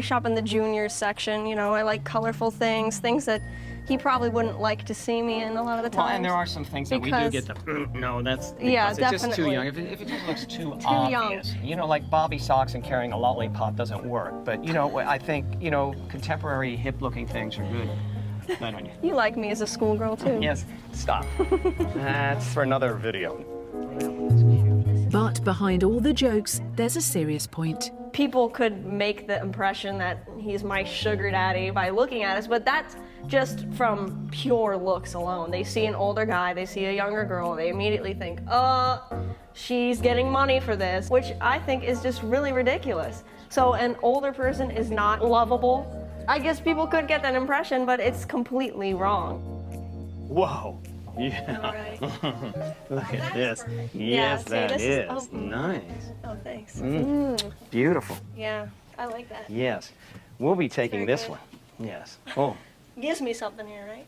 shop in the juniors section, you know, I like colorful things that he probably wouldn't like to see me in a lot of the time. Well, and there are some things that we do get the, no, that's because Yeah, it's just too definitely. young. If it just looks too young. obvious. You know, like Bobby socks and carrying a lollipop doesn't work. But, you know, I think, you know, contemporary hip-looking things are good. No, no. You like me as a schoolgirl too. Yes, stop. That's for another video. But behind all the jokes, there's a serious point. People could make the impression that he's my sugar daddy by looking at us, but that's just from pure looks alone. They see an older guy, they see a younger girl, they immediately think, she's getting money for this, which I think is just really ridiculous. So an older person is not lovable. I guess people could get that impression, but it's completely wrong. Whoa. Yeah. Look at this. Yes, see, that this is. is Nice. Oh, thanks. Beautiful. Yeah, I like that. Yes. We'll be taking Very this good. one. Yes. Oh, Gives me something here, right?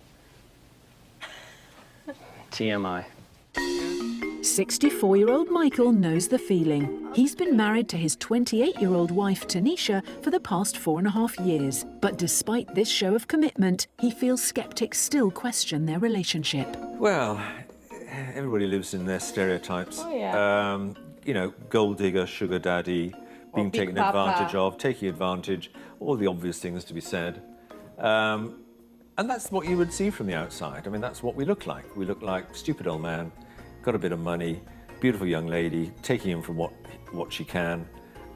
TMI. 64-year-old Michael knows the feeling. He's been married to his 28-year-old wife, Tanisha, for the past 4.5 years. But despite this show of commitment, he feels skeptics still question their relationship. Well, everybody lives in their stereotypes. Oh, yeah. You know, gold digger, sugar daddy, being big taken papa. advantage of, taking advantage, all the obvious things to be said. And that's what you would see from the outside. I mean, that's what we look like. We look like stupid old man, got a bit of money, beautiful young lady, taking him from what she can,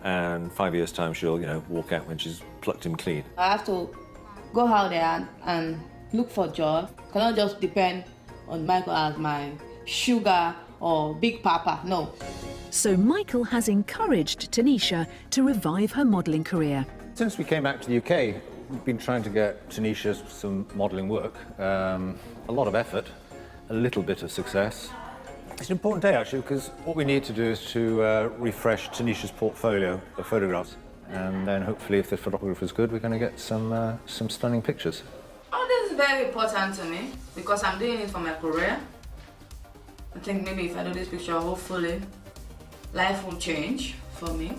and 5 years' time she'll, walk out when she's plucked him clean. I have to go out there and look for jobs. Cannot just depend on Michael as my sugar or big papa. No. So Michael has encouraged Tanisha to revive her modelling career. Since we came back to the UK, we've been trying to get Tanisha some modelling work. A lot of effort, a little bit of success. It's an important day, actually, because what we need to do is to refresh Tanisha's portfolio of photographs. And then hopefully, if the photographer's good, we're going to get some stunning pictures. Oh, this is very important to me because I'm doing it for my career. I think maybe if I do this picture, hopefully, life will change for me.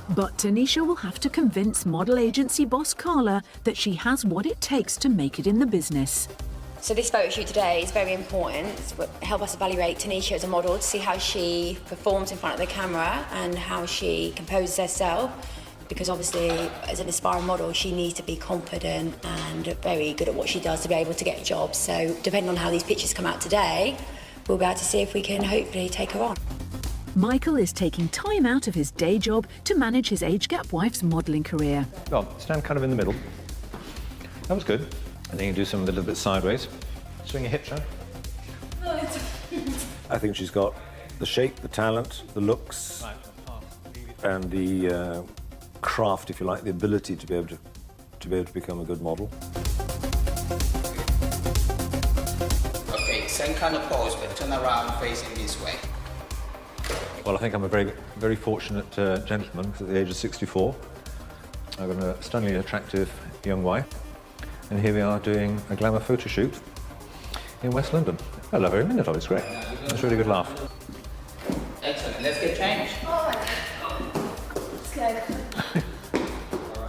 But Tanisha will have to convince model agency boss Carla that she has what it takes to make it in the business. So this photo shoot today is very important. It's what help us evaluate Tanisha as a model to see how she performs in front of the camera and how she composes herself. Because obviously, as an aspiring model, she needs to be confident and very good at what she does to be able to get jobs. So depending on how these pictures come out today, we'll be able to see if we can hopefully take her on. Michael is taking time out of his day job to manage his age-gap wife's modelling career. Well, stand kind of in the middle. That was good. And then you do some a little bit sideways. Swing your hips, huh? I think she's got the shape, the talent, the looks, and the craft, if you like, the ability to be able to become a good model. Okay, same kind of pose, but turn around facing this way. Well, I think I'm a very, very fortunate gentleman, because at the age of 64, I've got a stunningly attractive young wife. And here we are doing a glamour photo shoot in West London. I love every minute of it, it's great. It's a really good laugh. Excellent, let's get changed.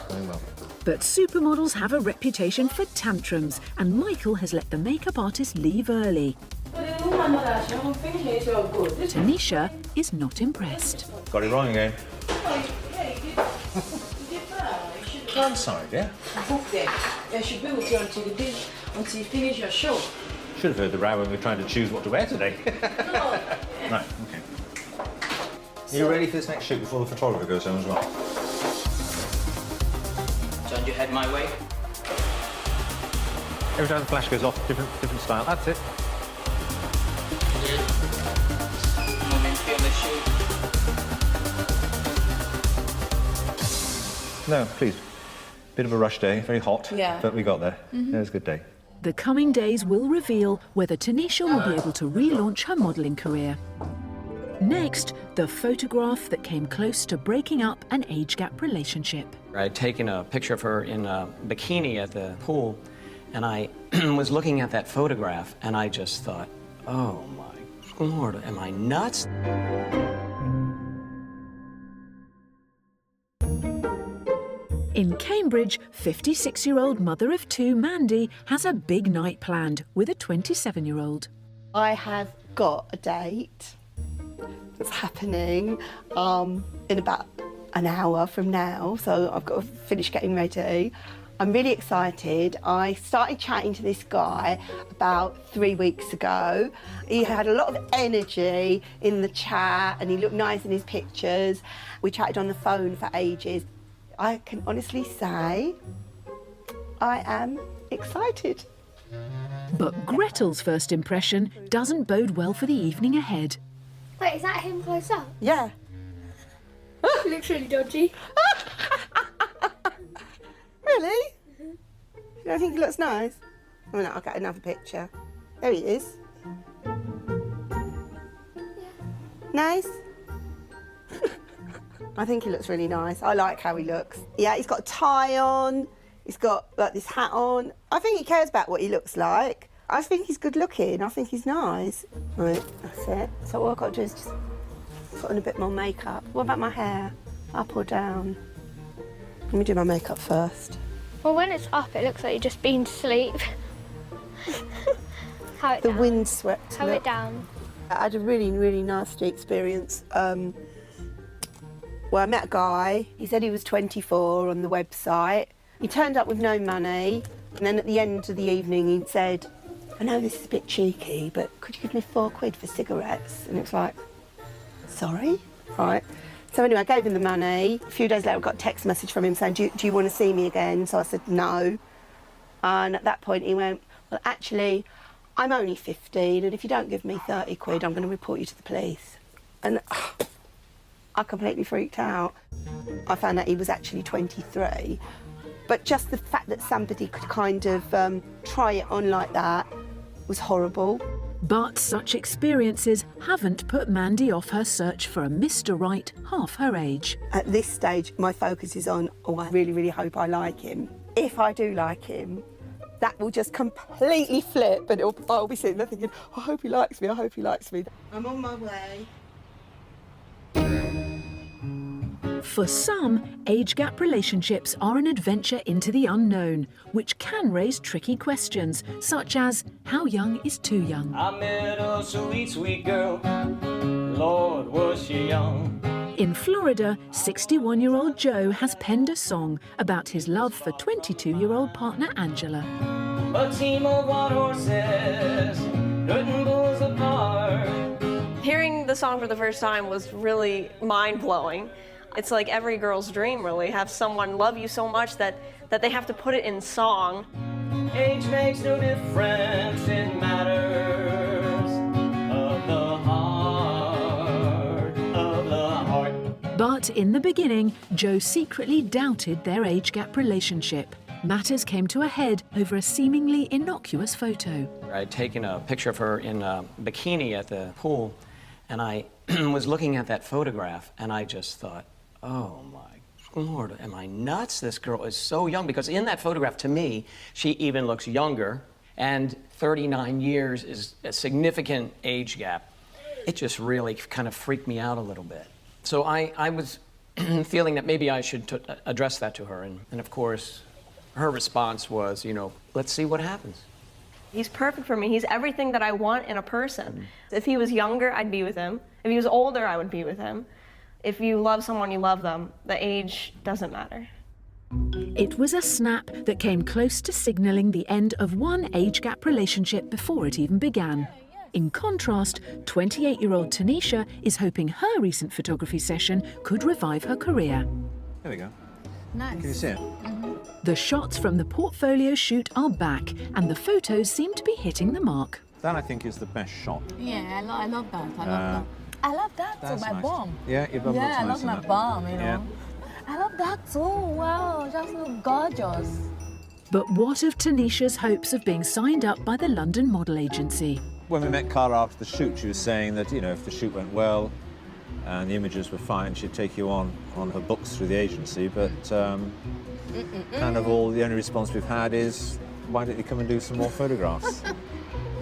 Very well. But supermodels have a reputation for tantrums, and Michael has let the makeup artist leave early. Tanisha is not impressed. Got it wrong again. I'm sorry, dear. Book them. I should be with you until you finish your show. Should have heard the row when we were trying to choose what to wear today. Right, okay. Are you ready for this next shoot before the photographer goes home as well? Turn your head my way. Every time the flash goes off, different style. That's it. Moment, feel the shoot. No, please. Bit of a rush day, very hot, Yeah. but we got there. Mhm. It was a good day. The coming days will reveal whether Tanisha will be able to relaunch her modelling career. Next, the photograph that came close to breaking up an age-gap relationship. I'd taken a picture of her in a bikini at the pool, and I was looking at that photograph, and I just thought, oh my Lord, am I nuts? In Cambridge, 56-year-old mother of two Mandy has a big night planned with a 27-year-old. I have got a date that's happening in about an hour from now, so I've got to finish getting ready. I'm really excited. I started chatting to this guy about 3 weeks ago. He had a lot of energy in the chat and he looked nice in his pictures. We chatted on the phone for ages. I can honestly say I am excited. But Gretel's first impression doesn't bode well for the evening ahead. Wait, is that him close up? Yeah. He looks really dodgy. Really? You don't think he looks nice? Oh no, I'll get another picture. There he is. Nice? I think he looks really nice. I like how he looks. Yeah, he's got a tie on. He's got like this hat on. I think he cares about what he looks like. I think he's good looking. I think he's nice. Right, that's it. So all I've got to do is just put on a bit more makeup. What about my hair? Up or down? Let me do my makeup first. Well, when it's up, it looks like you've just been to sleep. How it The down. wind swept. How it down. I had a really, really nasty experience. Well, I met a guy. He said he was 24 on the website. He turned up with no money. And then at the end of the evening, he said, I know this is a bit cheeky, but could you give me £4 for cigarettes? And it was like, sorry? Right. So anyway, I gave him the money. A few days later, I got a text message from him saying, do you want to see me again? So I said, no. And at that point, he went, well, actually, I'm only 15, and if you don't give me £30, I'm going to report you to the police. And I completely freaked out. I found out he was actually 23. But just the fact that somebody could kind of try it on like that was horrible. But such experiences haven't put Mandy off her search for a Mr. Right half her age. At this stage, my focus is on, I really, really hope I like him. If I do like him, that will just completely flip and I'll be sitting there thinking, I hope he likes me, I hope he likes me. I'm on my way. For some, age gap relationships are an adventure into the unknown, which can raise tricky questions, such as how young is too young? I met a sweet, sweet girl. Lord, was she young. In Florida, 61-year-old Joe has penned a song about his love for 22-year-old partner Angela. A team of wild horses, couldn't bulls apart. Hearing the song for the first time was really mind-blowing. It's like every girl's dream, really, have someone love you so much that they have to put it in song. Age makes no difference, it matters of the heart. But in the beginning, Joe secretly doubted their age gap relationship. Matters came to a head over a seemingly innocuous photo. I'd taken a picture of her in a bikini at the pool, and I was looking at that photograph, and I just thought, oh my Lord, am I nuts? This girl is so young, because in that photograph, to me, she even looks younger, and 39 years is a significant age gap. It just really kind of freaked me out a little bit. So I was feeling that maybe I should address that to her, and of course, her response was, let's see what happens. He's perfect for me. He's everything that I want in a person. If he was younger, I'd be with him. If he was older, I would be with him. If you love someone, you love them. The age doesn't matter. It was a snap that came close to signalling the end of one age gap relationship before it even began. In contrast, 28-year-old Tanisha is hoping her recent photography session could revive her career. There we go. Nice. Can you see it? The shots from the portfolio shoot are back, and the photos seem to be hitting the mark. That, I think, is the best shot. Yeah, I love that. I love that too, That's my nice. bum. Yeah, your bum looks nice. I love my bum, Yeah. I love that too. Wow, just look gorgeous. But what of Tanisha's hopes of being signed up by the London model agency? When we met Carla after the shoot, she was saying that, if the shoot went well and the images were fine, she'd take you on her books through the agency, but kind of the only response we've had is, why don't you come and do some more photographs?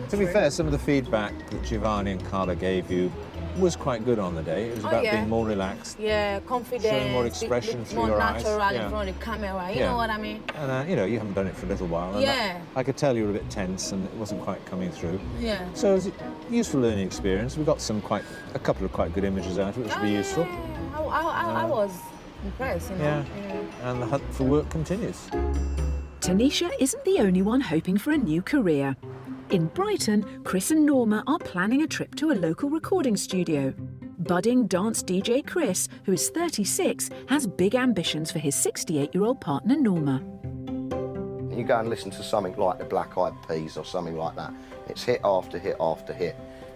To be fair, some of the feedback that Giovanni and Carla gave you was quite good on the day. It was about being more relaxed. Yeah, confident. Showing more expression through more your eyes. natural Yeah. in front of the camera. You Yeah. know what I mean? And, you haven't done it for a little while. And Yeah. I could tell you were a bit tense and it wasn't quite coming through. Yeah. So it was a useful learning experience. We got a couple of quite good images out of it, which will be useful. I was impressed, Yeah. And the hunt for work continues. Tanisha isn't the only one hoping for a new career. In Brighton, Chris and Norma are planning a trip to a local recording studio. Budding dance DJ Chris, who is 36, has big ambitions for his 68-year-old partner Norma. You go and listen to something like the Black Eyed Peas or something like that. It's hit after hit after hit.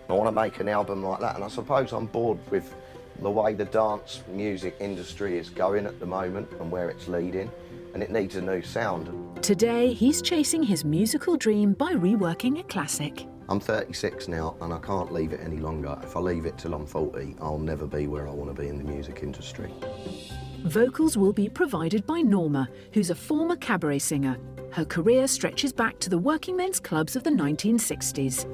I want to make an album like that, and I suppose I'm bored with the way the dance music industry is going at the moment and where it's leading, and it needs a new sound. Today, he's chasing his musical dream by reworking a classic. I'm 36 now, and I can't leave it any longer. If I leave it till I'm 40, I'll never be where I want to be in the music industry. Vocals will be provided by Norma, who's a former cabaret singer. Her career stretches back to the working men's clubs of the 1960s.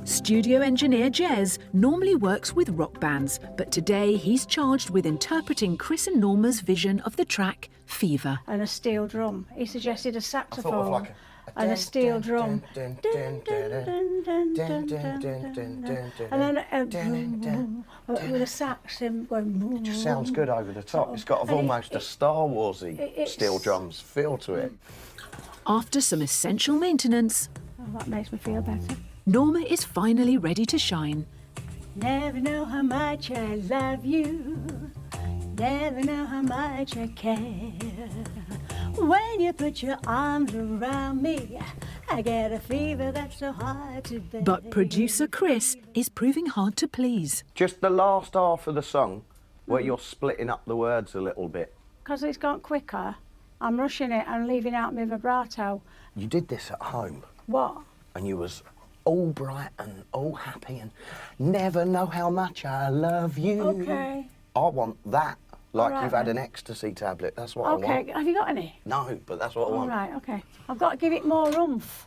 Studio engineer Jez normally works with rock bands, but today he's charged with interpreting Chris and Norma's vision of the track Fever. And a steel drum. He suggested a saxophone. I thought of like and a steel drum. And then with a sax going. It just sounds good over the top. It's got almost a Star Warsy steel drums feel to it. After some essential maintenance, that makes me feel better. Norma is finally ready to shine. Never know how much I love you. Never know how much I care. When you put your arms around me, I get a fever that's so hard to bear. But producer Chris is proving hard to please. Just the last half of the song, where you're splitting up the words a little bit. Because it's gone quicker, I'm rushing it and leaving out my vibrato. You did this at home. What? And you was all bright and all happy and never know how much I love you. Okay. I want that. Like Right, you've had then. an ecstasy tablet. That's what I Okay, want. have you got any? No, but that's what I All want. right, okay. I've got to give it more oomph.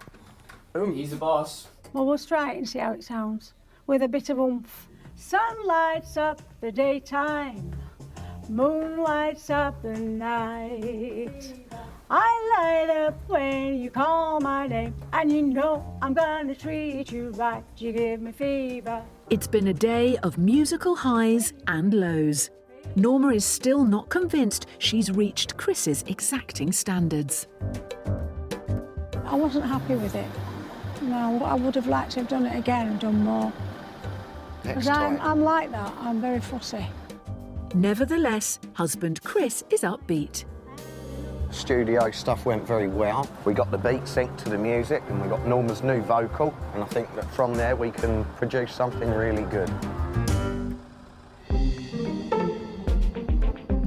He's the boss. Well, we'll try it and see how it sounds. With a bit of oomph. Sun lights up the daytime. Moon lights up the night. I light up when you call my name. And you know I'm gonna treat you right. You give me fever. It's been a day of musical highs and lows. Norma is still not convinced she's reached Chris's exacting standards. I wasn't happy with it. No, I would have liked to have done it again and done more. Because I'm like that. I'm very fussy. Nevertheless, husband Chris is upbeat. Studio stuff went very well. We got the beat synced to the music and we got Norma's new vocal, and I think that from there we can produce something really good.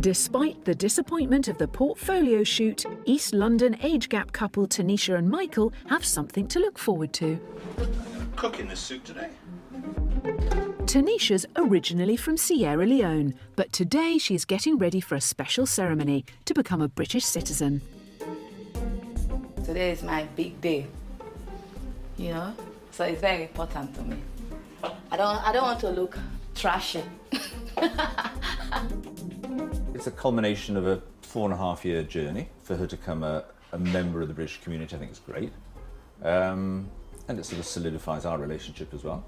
Despite the disappointment of the portfolio shoot, East London age gap couple Tanisha and Michael have something to look forward to. Cooking this soup today. Tanisha's originally from Sierra Leone, but today she's getting ready for a special ceremony to become a British citizen. Today is my big day, you know, so it's very important to me. I don't want to look trashy. It's a culmination of a 4.5-year journey. For her to become a member of the British community, I think is great. And it sort of solidifies our relationship as well.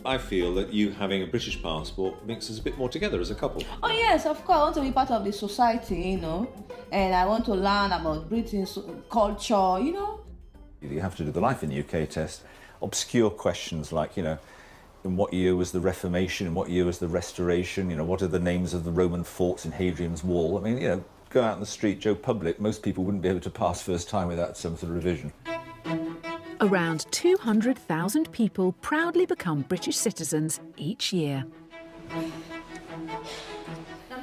I feel that you having a British passport makes us a bit more together as a couple. Oh yes, of course. I want to be part of the society, you know, and I want to learn about British culture, you know. You have to do the Life in the UK test. Obscure questions like, you know, in what year was the Reformation? In what year was the Restoration? You know, what are the names of the Roman forts in Hadrian's Wall? I mean, you know, go out in the street, Joe Public, most people wouldn't be able to pass first time without some sort of revision. Around 200,000 people proudly become British citizens each year. I'm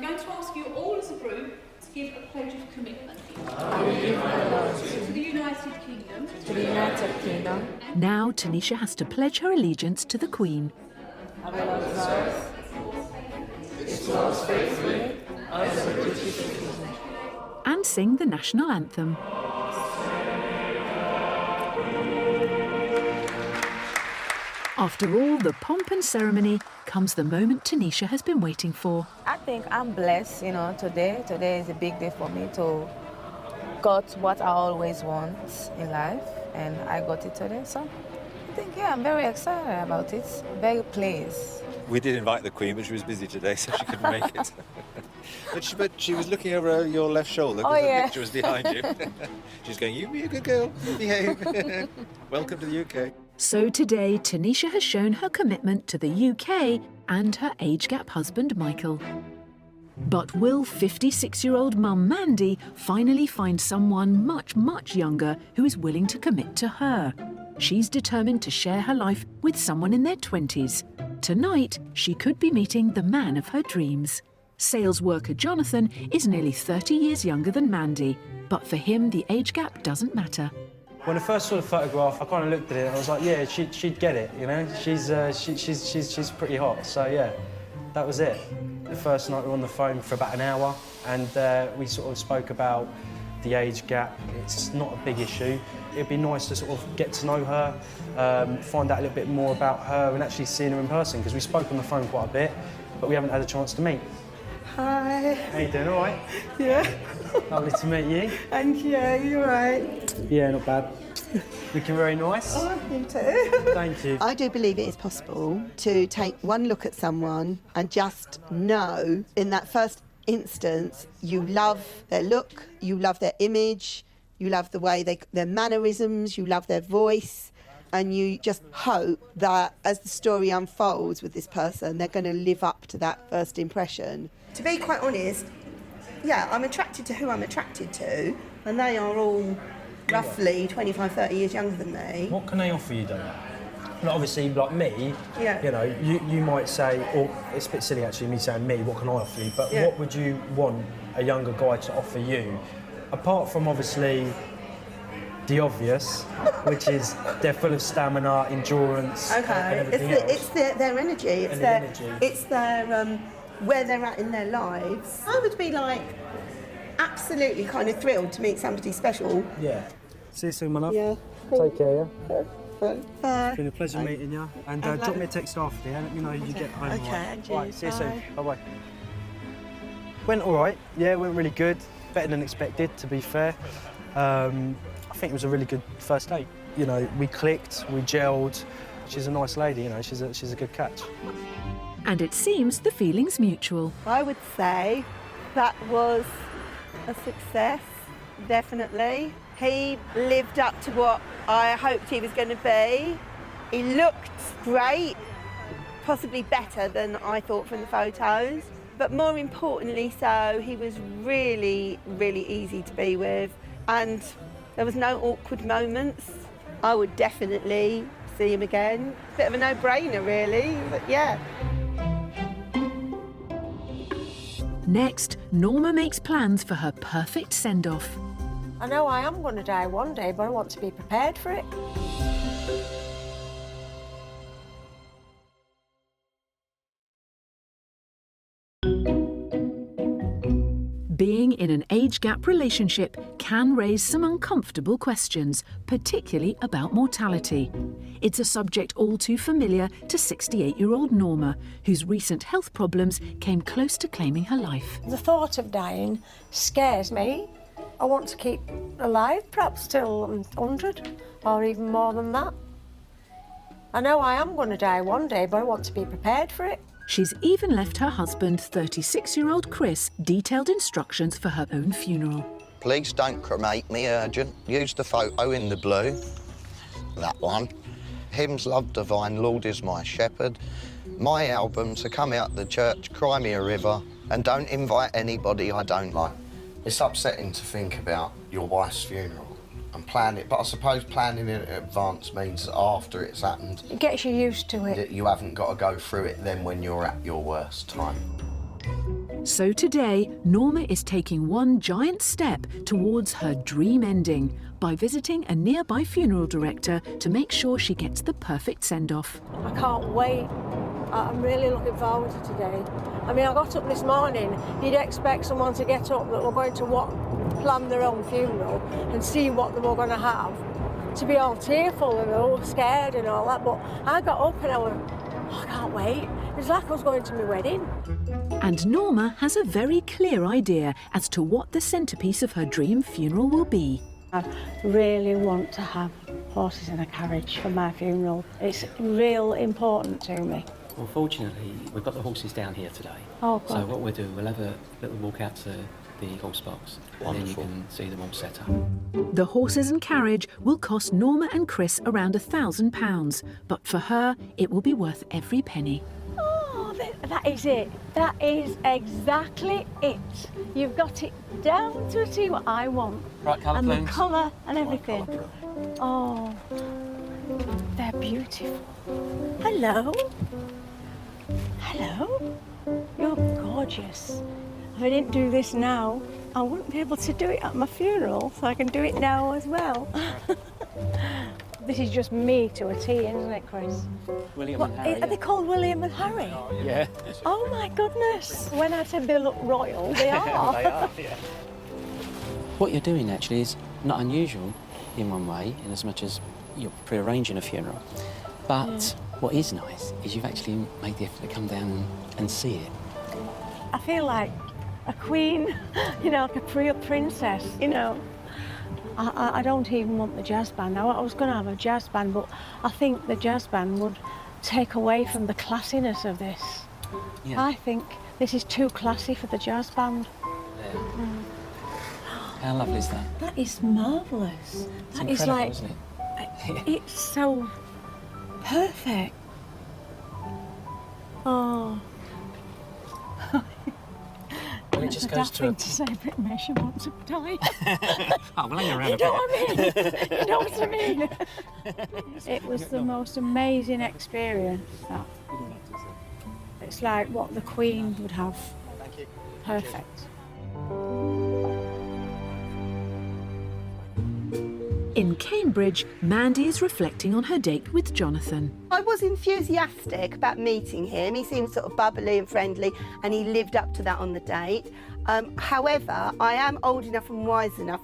going to ask you all as a group to give a pledge of commitment. To the United Kingdom. To the United Kingdom. Now Tanisha has to pledge her allegiance to the Queen. I will observe its laws faithfully as a British citizen. And sing the national anthem. After all the pomp and ceremony comes the moment Tanisha has been waiting for. I think I'm blessed, you know, today. Today is a big day for me to got what I always want in life, and I got it today. So I think, yeah, I'm very excited about it, very pleased. We did invite the Queen, but she was busy today, so she couldn't make it. But she was looking over your left shoulder because the picture was behind you. She's going, you be a good girl, behave. Welcome to the UK. So today, Tanisha has shown her commitment to the UK and her age gap husband, Michael. But will 56-year-old mum Mandy finally find someone much, much younger who is willing to commit to her? She's determined to share her life with someone in their 20s. Tonight, she could be meeting the man of her dreams. Sales worker Jonathan is nearly 30 years younger than Mandy, but for him, the age gap doesn't matter. When I first saw the photograph, I kind of looked at it and I was like, yeah, she'd get it, you know? She's pretty hot, so yeah, that was it. The first night we were on the phone for about an hour and we sort of spoke about the age gap. It's not a big issue. It'd be nice to sort of get to know her, find out a little bit more about her and actually seeing her in person, because we spoke on the phone quite a bit, but we haven't had a chance to meet. Hi. How you doing, all right? Yeah. Lovely to meet you. And you, you're right. Yeah, not bad. Looking very nice. Oh, you too. Thank you. I do believe it is possible to take one look at someone and just know in that first instance you love their look, you love their image, you love the way their mannerisms, you love their voice, and you just hope that as the story unfolds with this person, they're going to live up to that first impression. To be quite honest, yeah, I'm attracted to who I'm attracted to, and they are all roughly 25, 30 years younger than me. What can they offer you, though? Like, obviously, like me, Yeah. you know, you might say, or it's a bit silly actually, me saying me, what can I offer you? But Yeah. what would you want a younger guy to offer you? Apart from, obviously, the obvious, which is they're full of stamina, endurance, and everything else. It's their energy. It's their where they're at in their lives. I would be like absolutely kind of thrilled to meet somebody special. Yeah. See you soon, my love. Yeah. Take care, yeah? Bye. It's been a pleasure meeting you. And drop me a text after, yeah? Let me know you get home. Okay, all right. and All you. right, see you Bye. soon. Bye-bye. Went all right. Yeah, it went really good. Better than expected, to be fair. I think it was a really good first date. You know, we clicked, we gelled. She's a nice lady, you know, she's a good catch. And it seems the feeling's mutual. I would say that was a success, definitely. He lived up to what I hoped he was going to be. He looked great, possibly better than I thought from the photos. But more importantly so, he was really, really easy to be with. And there was no awkward moments. I would definitely see him again. Bit of a no-brainer, really, but yeah. Next, Norma makes plans for her perfect send-off. I know I am going to die one day, but I want to be prepared for it. Being in an age gap relationship can raise some uncomfortable questions, particularly about mortality. It's a subject all too familiar to 68-year-old Norma, whose recent health problems came close to claiming her life. The thought of dying scares me. I want to keep alive, perhaps till I'm 100 or even more than that. I know I am going to die one day, but I want to be prepared for it. She's even left her husband, 36-year-old Chris, detailed instructions for her own funeral. Please don't cremate me, urgent. Use the photo in the blue. That one. Hymns Love Divine, Lord is my shepherd. My album, So Come Out the Church, Cry Me a River, and don't invite anybody I don't like. It's upsetting to think about your wife's funeral and plan it, but I suppose planning it in advance means that after it's happened, It gets you used to it. that you haven't got to go through it then when you're at your worst time. So today, Norma is taking one giant step towards her dream ending by visiting a nearby funeral director to make sure she gets the perfect send-off. I can't wait. I'm really looking forward to today. I mean, I got up this morning, you'd expect someone to get up that were going to plan their own funeral and see what they were going to have, to be all tearful and all scared and all that, but I got up and I went, oh, I can't wait. It was like I was going to my wedding. And Norma has a very clear idea as to what the centrepiece of her dream funeral will be. I really want to have horses in a carriage for my funeral. It's real important to me. Unfortunately, we've got the horses down here today. Oh, so God. what we'll do, we'll have a little walk out to the horse box, and then you can see them all set up. The horses and carriage will cost Norma and Chris around £1,000, but for her, it will be worth every penny. Oh, that is it. That is exactly it. You've got it down to a T what I want. Right colour and plumes. the colour and everything. Oh, they're beautiful. Hello. Hello. You're gorgeous. If I didn't do this now, I wouldn't be able to do it at my funeral, so I can do it now as well. This is just me to a T, isn't it, Chris? William What, and Harry. are they called William and Harry? Yeah. Oh my goodness! When I said they look royal, they are. They are, yeah. What you're doing actually is not unusual in one way, in as much as you're pre-arranging a funeral. But what is nice is you've actually made the effort to come down and see it. I feel like a queen, you know, like a princess, you know. I don't even want the jazz band. I was going to have a jazz band, but I think the jazz band would take away from the classiness of this. Yeah. I think this is too classy for the jazz band. How lovely is that? That is marvellous. It's That is incredible, like, isn't it? it's so perfect. Oh. Well, it just goes to a... to say Brit Measure wants to die. Oh, we'll hang around You a know bit. what I mean? You know what I mean? It was the most amazing experience. That. It's like what the Queen would have. Perfect. In Cambridge, Mandy is reflecting on her date with Jonathan. I was enthusiastic about meeting him. He seemed sort of bubbly and friendly, and he lived up to that on the date. However, I am old enough and wise enough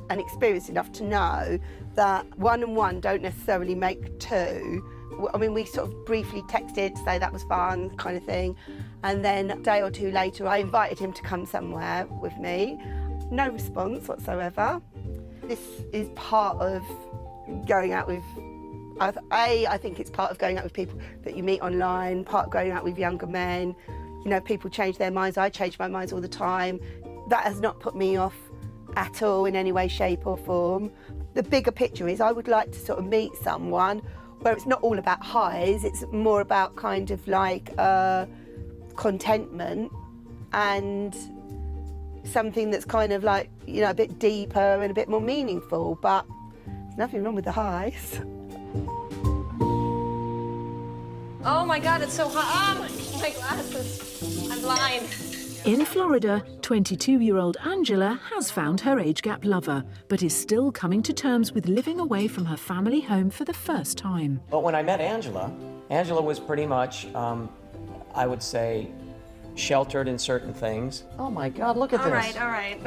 and experienced enough to know that 1 and 1 don't necessarily make 2. I mean, we sort of briefly texted to say that was fun, kind of thing. And then a day or 2 later, I invited him to come somewhere with me. No response whatsoever. This is part of going out with, I think it's part of going out with people that you meet online, part of going out with younger men. You know, people change their minds. I change my minds all the time. That has not put me off at all in any way, shape or form. The bigger picture is I would like to sort of meet someone where it's not all about highs, it's more about kind of like contentment and something that's kind of like, you know, a bit deeper and a bit more meaningful, but there's nothing wrong with the highs. Oh my God, it's so hot. Oh, my glasses. I'm blind. In Florida, 22-year-old Angela has found her age gap lover, but is still coming to terms with living away from her family home for the first time. But when I met Angela, Angela was pretty much, I would say, sheltered in certain things. Oh my God, look at this. All right.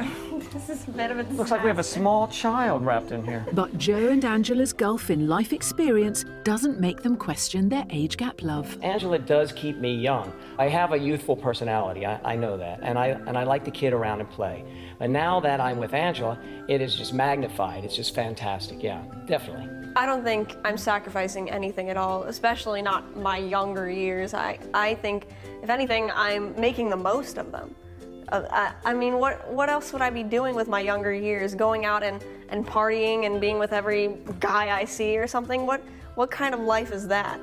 This is a bit of a disaster. Looks like we have a small child wrapped in here. But Joe and Angela's gulf in life experience doesn't make them question their age gap love. Angela does keep me young. I have a youthful personality, I know that, and I like to kid around and play. But now that I'm with Angela, it is just magnified. It's just fantastic, yeah, definitely. I don't think I'm sacrificing anything at all, especially not my younger years. I think, if anything, I'm making the most of them. I mean, what else would I be doing with my younger years? Going out and partying and being with every guy I see or something? What kind of life is that?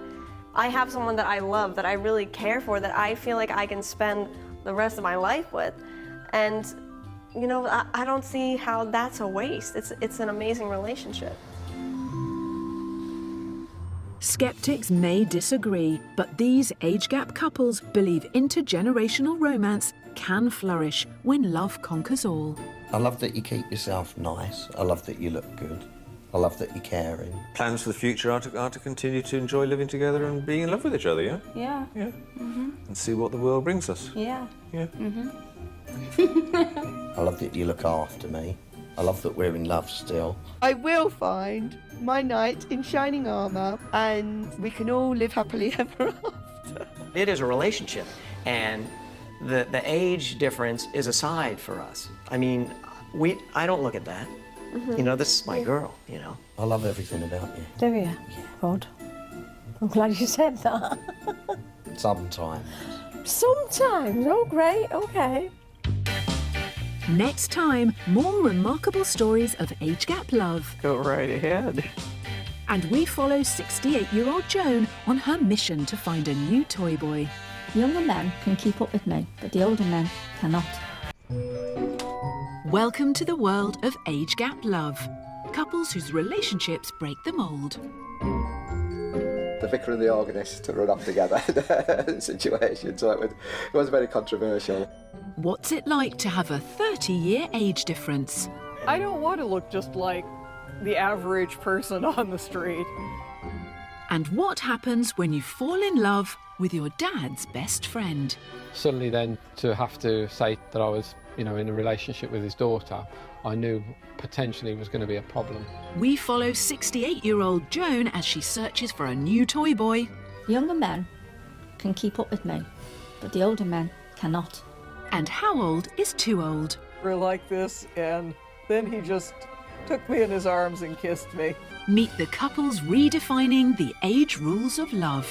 I have someone that I love, that I really care for, that I feel like I can spend the rest of my life with. And, you know, I don't see how that's a waste. It's an amazing relationship. Skeptics may disagree, but these age gap couples believe intergenerational romance can flourish when love conquers all. I love that you keep yourself nice. I love that you look good. I love that you're caring. Plans for the future are to continue to enjoy living together and being in love with each other, yeah? Yeah. Yeah. Mhm. And see what the world brings us. Yeah. Yeah. Mhm. I love that you look after me. I love that we're in love still. I will find my knight in shining armour and we can all live happily ever after. It is a relationship, and the age difference is a side for us. I mean, I don't look at that. Mhm. You know, this is my girl, you know. I love everything about you. Do you? Good. I'm glad you said that. Sometimes. Sometimes. Oh, great. Okay. Next time, more remarkable stories of age gap love. Go right ahead. And we follow 68-year-old Joan on her mission to find a new toy boy. Younger men can keep up with me, but the older men cannot. Welcome to the world of age gap love. Couples whose relationships break the mould. The vicar and the organist to run off together situation, so it was very controversial. What's it like to have a 30-year age difference? I don't want to look just like the average person on the street. And what happens when you fall in love with your dad's best friend? Suddenly then to have to say that I was, in a relationship with his daughter, I knew potentially was going to be a problem. We follow 68-year-old Joan as she searches for a new toy boy. Younger men can keep up with me, but the older men cannot. And how old is too old? We're like this, and then he just took me in his arms and kissed me. Meet the couples redefining the age rules of love.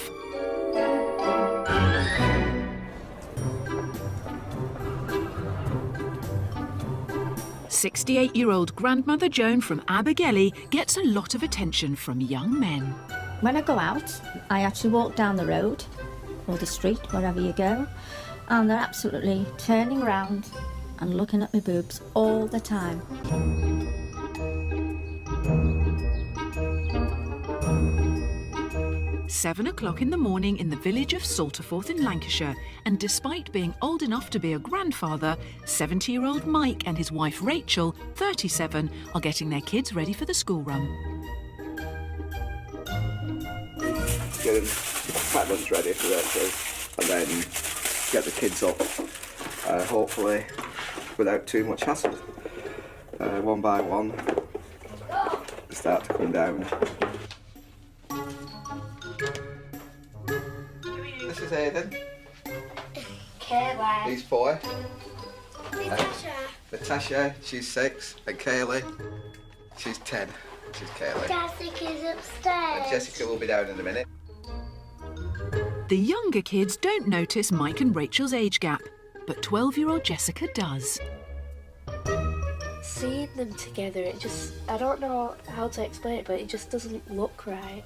"68-year-old grandmother Joan from Abergele gets a lot of attention from young men. When I go out, I actually walk down the road or the street, wherever you go, and they're absolutely turning around and looking at my boobs all the time. 7 o'clock in the morning in the village of Salterforth in Lancashire, and despite being old enough to be a grandfather, 70-year-old Mike and his wife Rachel, 37, are getting their kids ready for the school run. Getting pack lunch ready for Rachel, and then get the kids up, hopefully without too much hassle. One by one, they start to come down. This is Aidan. Kaylee. He's 4. Natasha. Natasha, she's 6, and Kaylee, she's 10. She's Kaylee. Jessica's upstairs. And Jessica will be down in a minute. The younger kids don't notice Mike and Rachel's age gap, but 12-year-old Jessica does. Seeing them together, I don't know how to explain it, but it just doesn't look right.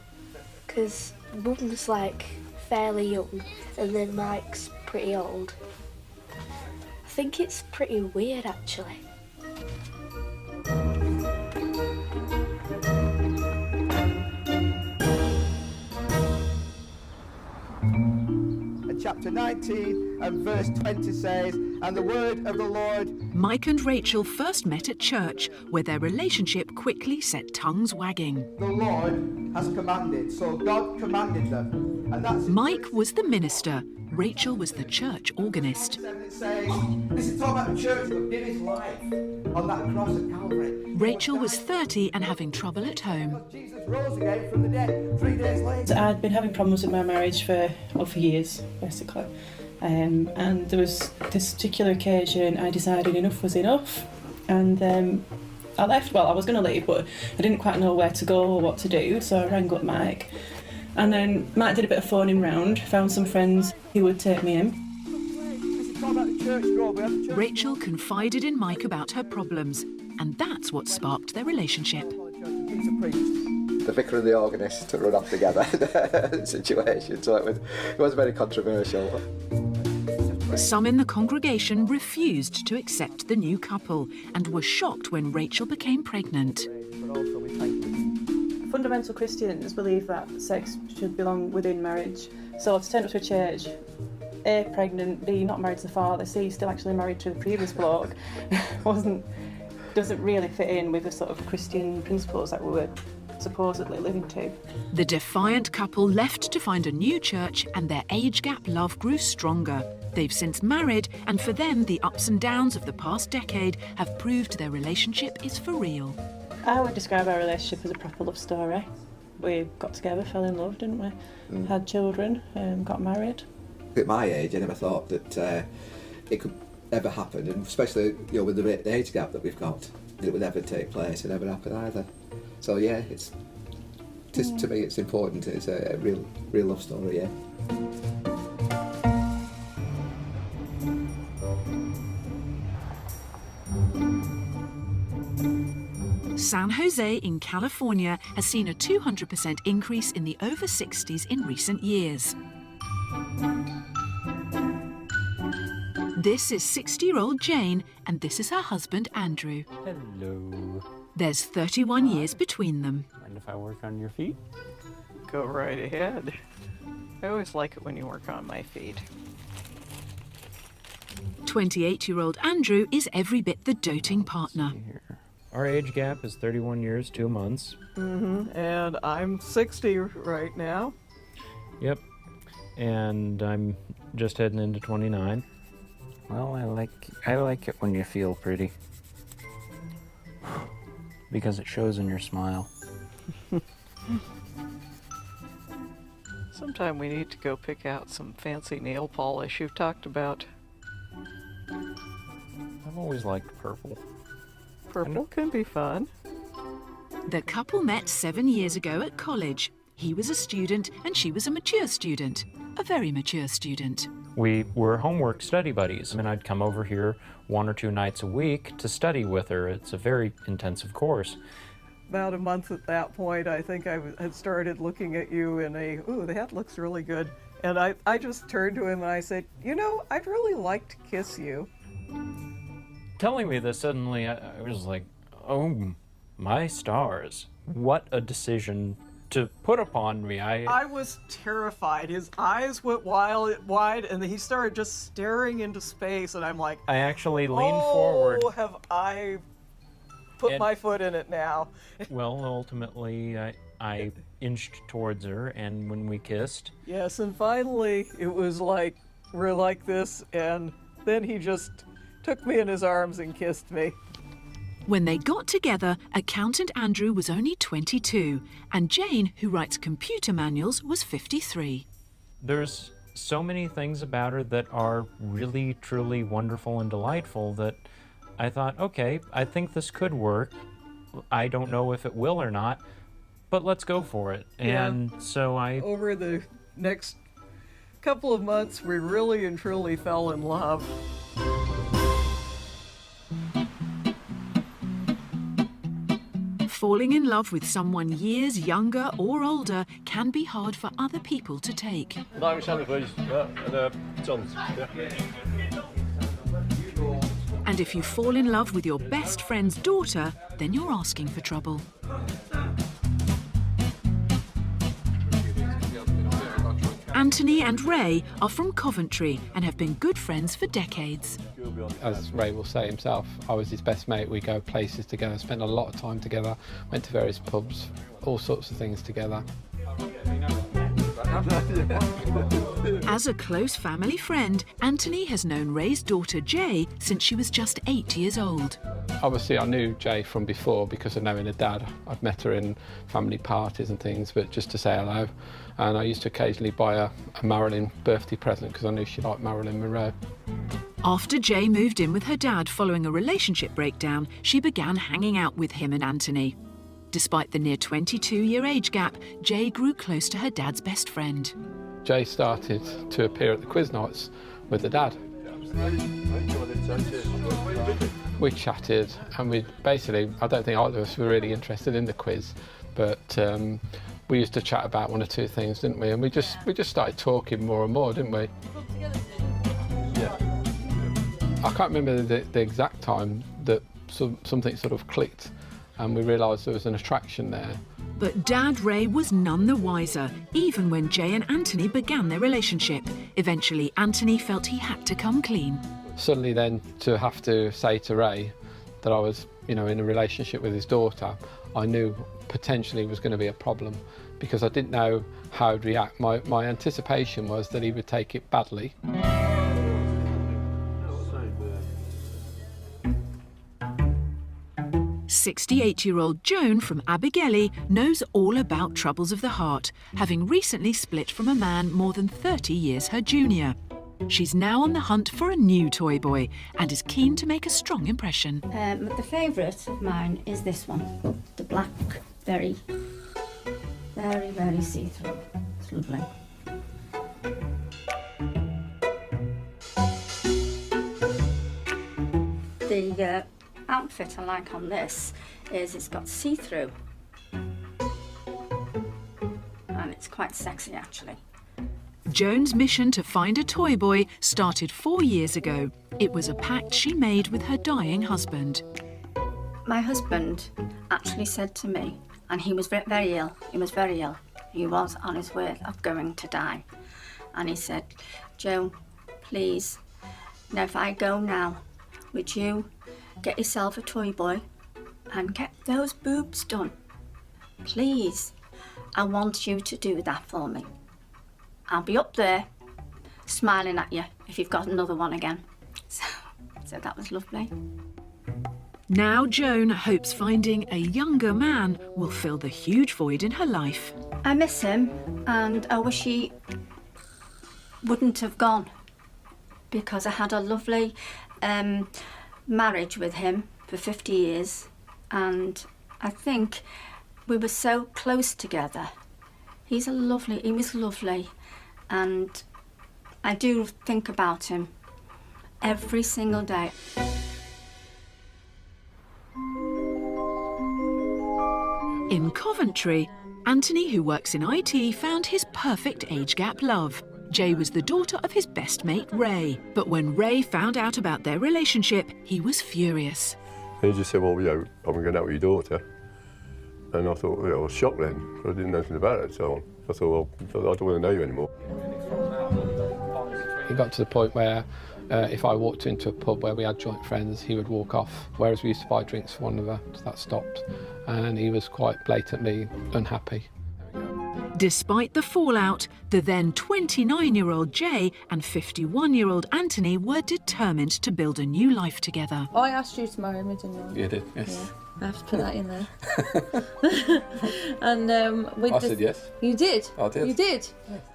Because Mum's like fairly young, and then Mike's pretty old. I think it's pretty weird, actually. And chapter 19 and verse 20 says, "And the word of the Lord..." Mike and Rachel first met at church, where their relationship quickly set tongues wagging. "The Lord has commanded," so God commanded them. And that's Mike was the minister, Rachel was the church organist. it says, this is talking about the church that gave his life on that cross at Calvary. Rachel was 30 and having trouble at home. Jesus rose again from the dead 3 days later. I'd been having problems with my marriage for years, basically. And there was this particular occasion I decided enough was enough. And I left. Well, I was going to leave, but I didn't quite know where to go or what to do, so I rang up Mike. And then Mike did a bit of phoning round, found some friends who would take me in. Rachel confided in Mike about her problems, and that's what sparked their relationship. The vicar and the organist to run off together situation, so it was very controversial. Some in the congregation refused to accept the new couple and were shocked when Rachel became pregnant. Fundamental Christians believe that sex should belong within marriage. So to turn up to a church, A, pregnant, B, not married to the father, C, still actually married to the previous bloke, doesn't really fit in with the sort of Christian principles that we were supposedly living to. The defiant couple left to find a new church, and their age gap love grew stronger. They've since married, and for them, the ups and downs of the past decade have proved their relationship is for real. I would describe our relationship as a proper love story. We got together, fell in love, didn't we? Had children, got married. At my age, I never thought that it could ever happen, and especially with the age gap that we've got, that it would ever take place. It never happened either. So yeah, to me, it's important. It's a real love story. Yeah. San Jose in California has seen a 200% increase in the over 60s in recent years. This is 60-year-old Jane, and this is her husband, Andrew. Hello. There's 31 years between them. Mind if I work on your feet? Go right ahead. I always like it when you work on my feet. 28-year-old Andrew is every bit the doting partner. Our age gap is 31 years, 2 months. And I'm 60 right now. Yep. And I'm just heading into 29. Well, I like it when you feel pretty. Because it shows in your smile. Sometime we need to go pick out some fancy nail polish you've talked about. I've always liked purple. Purple can be fun. The couple met 7 years ago at college. He was a student and she was a mature student. A very mature student. We were homework study buddies, and I'd come over here 1 or 2 nights a week to study with her. It's a very intensive course. About a month at that point, I think I had started looking at you in a, ooh, that looks really good. And I just turned to him and I said, you know, I'd really like to kiss you. Telling me this, suddenly I was like, oh, my stars. What a decision to put upon me. I was terrified. His eyes went wide, and then he started just staring into space, and I'm like, I actually leaned forward. Oh, have I put my foot in it now? Well, ultimately, I inched towards her, and when we kissed... Yes, and finally, it was like, we're like this, and then he just took me in his arms and kissed me. When they got together, accountant Andrew was only 22, and Jane, who writes computer manuals, was 53. There's so many things about her that are really, truly wonderful and delightful that I thought, okay, I think this could work. I don't know if it will or not, but let's go for it. And so over the next couple of months, we really and truly fell in love. Falling in love with someone years younger or older can be hard for other people to take. And if you fall in love with your best friend's daughter, then you're asking for trouble. Anthony and Ray are from Coventry and have been good friends for decades. As Ray will say himself, I was his best mate. We go places together, spent a lot of time together, went to various pubs, all sorts of things together. As a close family friend, Anthony has known Ray's daughter Jay since she was just 8 years old. Obviously, I knew Jay from before because of knowing her dad. I'd met her in family parties and things, but just to say hello. And I used to occasionally buy a Marilyn birthday present because I knew she liked Marilyn Monroe. After Jay moved in with her dad following a relationship breakdown, she began hanging out with him and Anthony. Despite the near 22-year age gap, Jay grew close to her dad's best friend. Jay started to appear at the quiz nights with the dad. We chatted, and we basically, I don't think either of us were really interested in the quiz, but we used to chat about 1 or 2 things, didn't we? And we just started talking more and more, didn't we? I can't remember the exact time that something sort of clicked and we realised there was an attraction there. But Dad Ray was none the wiser, even when Jay and Anthony began their relationship. Eventually, Anthony felt he had to come clean. Suddenly then to have to say to Ray that I was, in a relationship with his daughter, I knew potentially was going to be a problem because I didn't know how he'd react. My anticipation was that he would take it badly. 68-year-old Joan from Abergele knows all about troubles of the heart, having recently split from a man more than 30 years her junior. She's now on the hunt for a new toy boy and is keen to make a strong impression. The favourite of mine is this one, the black, very see-through. It's lovely. outfit I like on this is it's got see-through. And it's quite sexy, actually. Joan's mission to find a toy boy started 4 years ago. It was a pact she made with her dying husband. My husband actually said to me, and he was very ill, he was very ill. He was on his way of going to die. And he said, Joan, please, now if I go now, would you get yourself a toy boy and get those boobs done? Please, I want you to do that for me. I'll be up there smiling at you if you've got another one again. So that was lovely. Now Joan hopes finding a younger man will fill the huge void in her life. I miss him, and I wish he wouldn't have gone, because I had a lovely marriage with him for 50 years, and I think we were so close together. He was lovely, and I do think about him every single day. In Coventry, Anthony, who works in IT, found his perfect age gap love. Jay was the daughter of his best mate, Ray. But when Ray found out about their relationship, he was furious. And he just said, well, I'm going out with your daughter. And I thought, I was shocked then. I didn't know anything about it. So I thought, well, I don't want to know you anymore. It got to the point where if I walked into a pub where we had joint friends, he would walk off. Whereas we used to buy drinks for one another, so that stopped. And he was quite blatantly unhappy. Despite the fallout, the then 29-year-old Jay and 51-year-old Anthony were determined to build a new life together. I asked you to marry me, didn't I? You did, yes. Yeah. I have to put that in there. And I said yes. You did? I did. You did?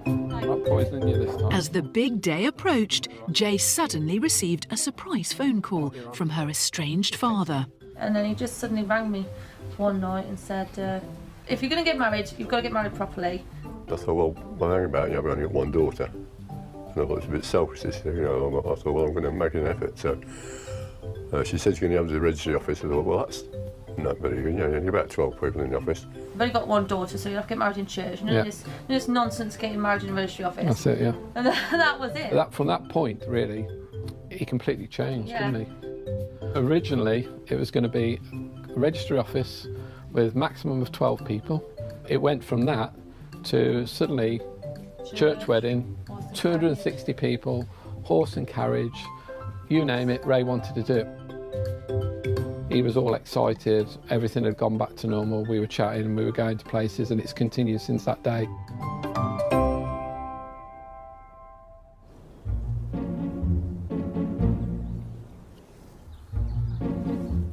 I'm not poisoning you this time. As the big day approached, Jay suddenly received a surprise phone call from her estranged father. And then he just suddenly rang me one night and said, if you're going to get married, you've got to get married properly. I thought, well, hang about, I've only got one daughter. And I thought it was a bit selfish, I thought, well, I'm going to make an effort. So she said she's going to come to the registry office. I thought, well, that's not very good. You're about 12 people in the office. I've only got one daughter, so you have to get married in church. None of this nonsense getting married in the registry office. That's it, yeah. And that was it. From that point, really, he completely changed, didn't he? Originally, it was going to be a registry office with maximum of 12 people. It went from that to suddenly church wedding, 260 people, horse and carriage, you name it, Ray wanted to do it. He was all excited, everything had gone back to normal, we were chatting and we were going to places, and it's continued since that day.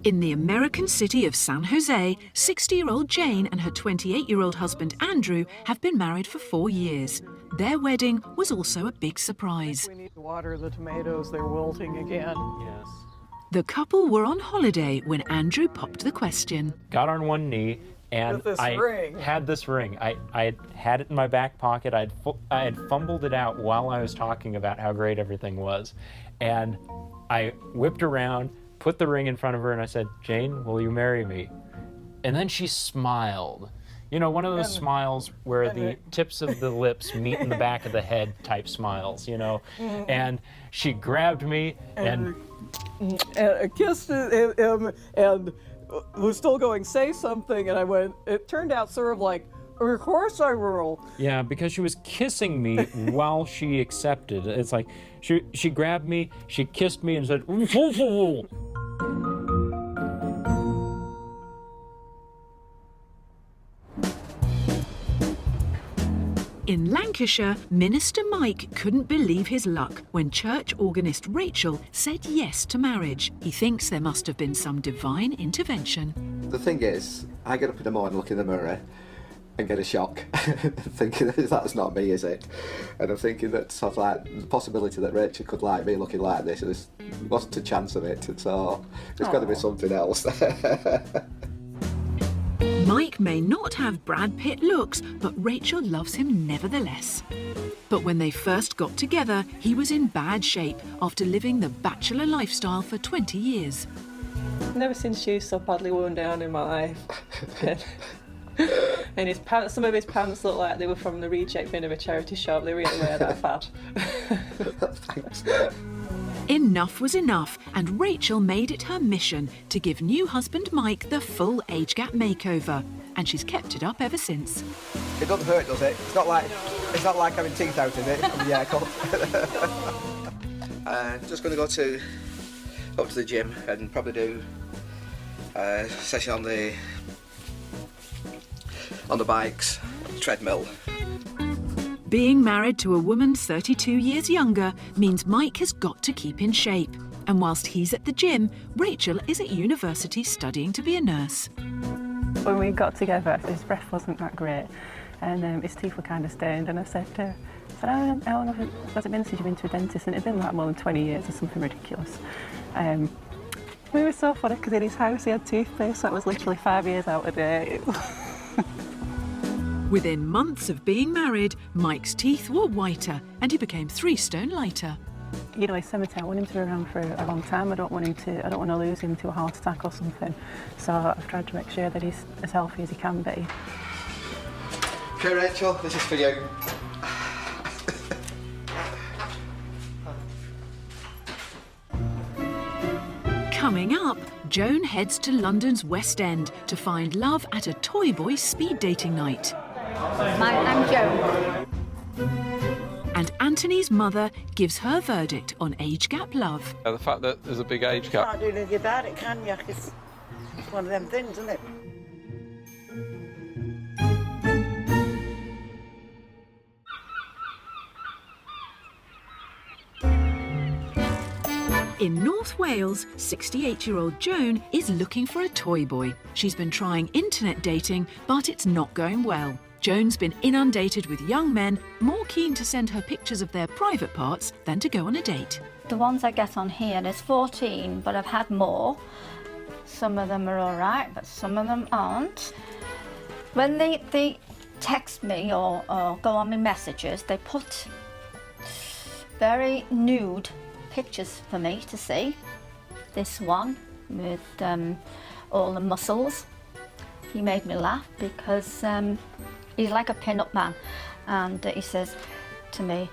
In the American city of San Jose, 60-year-old Jane and her 28-year-old husband Andrew have been married for 4 years. Their wedding was also a big surprise. We need to water the tomatoes, they're wilting again. Yes. The couple were on holiday when Andrew popped the question. Got on one knee, and ring. had this ring. I had it in my back pocket. I had fumbled it out while I was talking about how great everything was. And I whipped around, put the ring in front of her, and I said, Jane, will you marry me? And then she smiled. You know, one of those smiles where the tips of the lips meet in the back of the head type smiles, you know. And she grabbed me and kissed him and was still going, say something, and I went, it turned out sort of like, of course I will. Yeah, because she was kissing me while she accepted. It's like, she grabbed me, she kissed me and said, In Lancashire, Minister Mike couldn't believe his luck when church organist Rachel said yes to marriage. He thinks there must have been some divine intervention. The thing is, I get up in the morning, look in the mirror, and get a shock, thinking that's not me, is it? And I'm thinking that sort of like the possibility that Rachel could like me looking like this, there wasn't a chance of it. So there's got to be something else. Mike may not have Brad Pitt looks, but Rachel loves him nevertheless. But when they first got together, he was in bad shape after living the bachelor lifestyle for 20 years. I've never seen shoes so badly worn down in my life. And his pants, some of his pants look like they were from the reject bin of a charity shop. They really were that fad. Thanks. Enough was enough, and Rachel made it her mission to give new husband Mike the full age gap makeover, and she's kept it up ever since. It doesn't hurt, does it? It's not like having teeth out, is it? Yeah, cool. Just going to go up to the gym and probably do a session on the bikes, treadmill. Being married to a woman 32 years younger means Mike has got to keep in shape. And whilst he's at the gym, Rachel is at university studying to be a nurse. When we got together, his breath wasn't that great, and his teeth were kind of stained, and I said, how long has it been since you've been to a dentist? And it had been like more than 20 years or something ridiculous. We were so funny because in his house he had toothpaste that was literally 5 years out of date. Within months of being married, Mike's teeth were whiter and he became 3 stone lighter. You know, his cemetery, I want him to be around for a long time. I don't want to lose him to a heart attack or something. So I've tried to make sure that he's as healthy as he can be. Okay, Rachel, this is for you. Coming up, Joan heads to London's West End to find love at a Toy Boy speed dating night. I'm Joan. And Anthony's mother gives her verdict on age gap love. The fact that there's a big age gap. Can't do anything about it, can you? It's one of them things, isn't it? In North Wales, 68-year-old Joan is looking for a toy boy. She's been trying internet dating, but it's not going well. Joan's been inundated with young men more keen to send her pictures of their private parts than to go on a date. The ones I get on here, there's 14, but I've had more. Some of them are all right, but some of them aren't. When they text me or go on my messages, they put very nude pictures for me to see. This one with all the muscles. He made me laugh because he's like a pin-up man, and he says to me,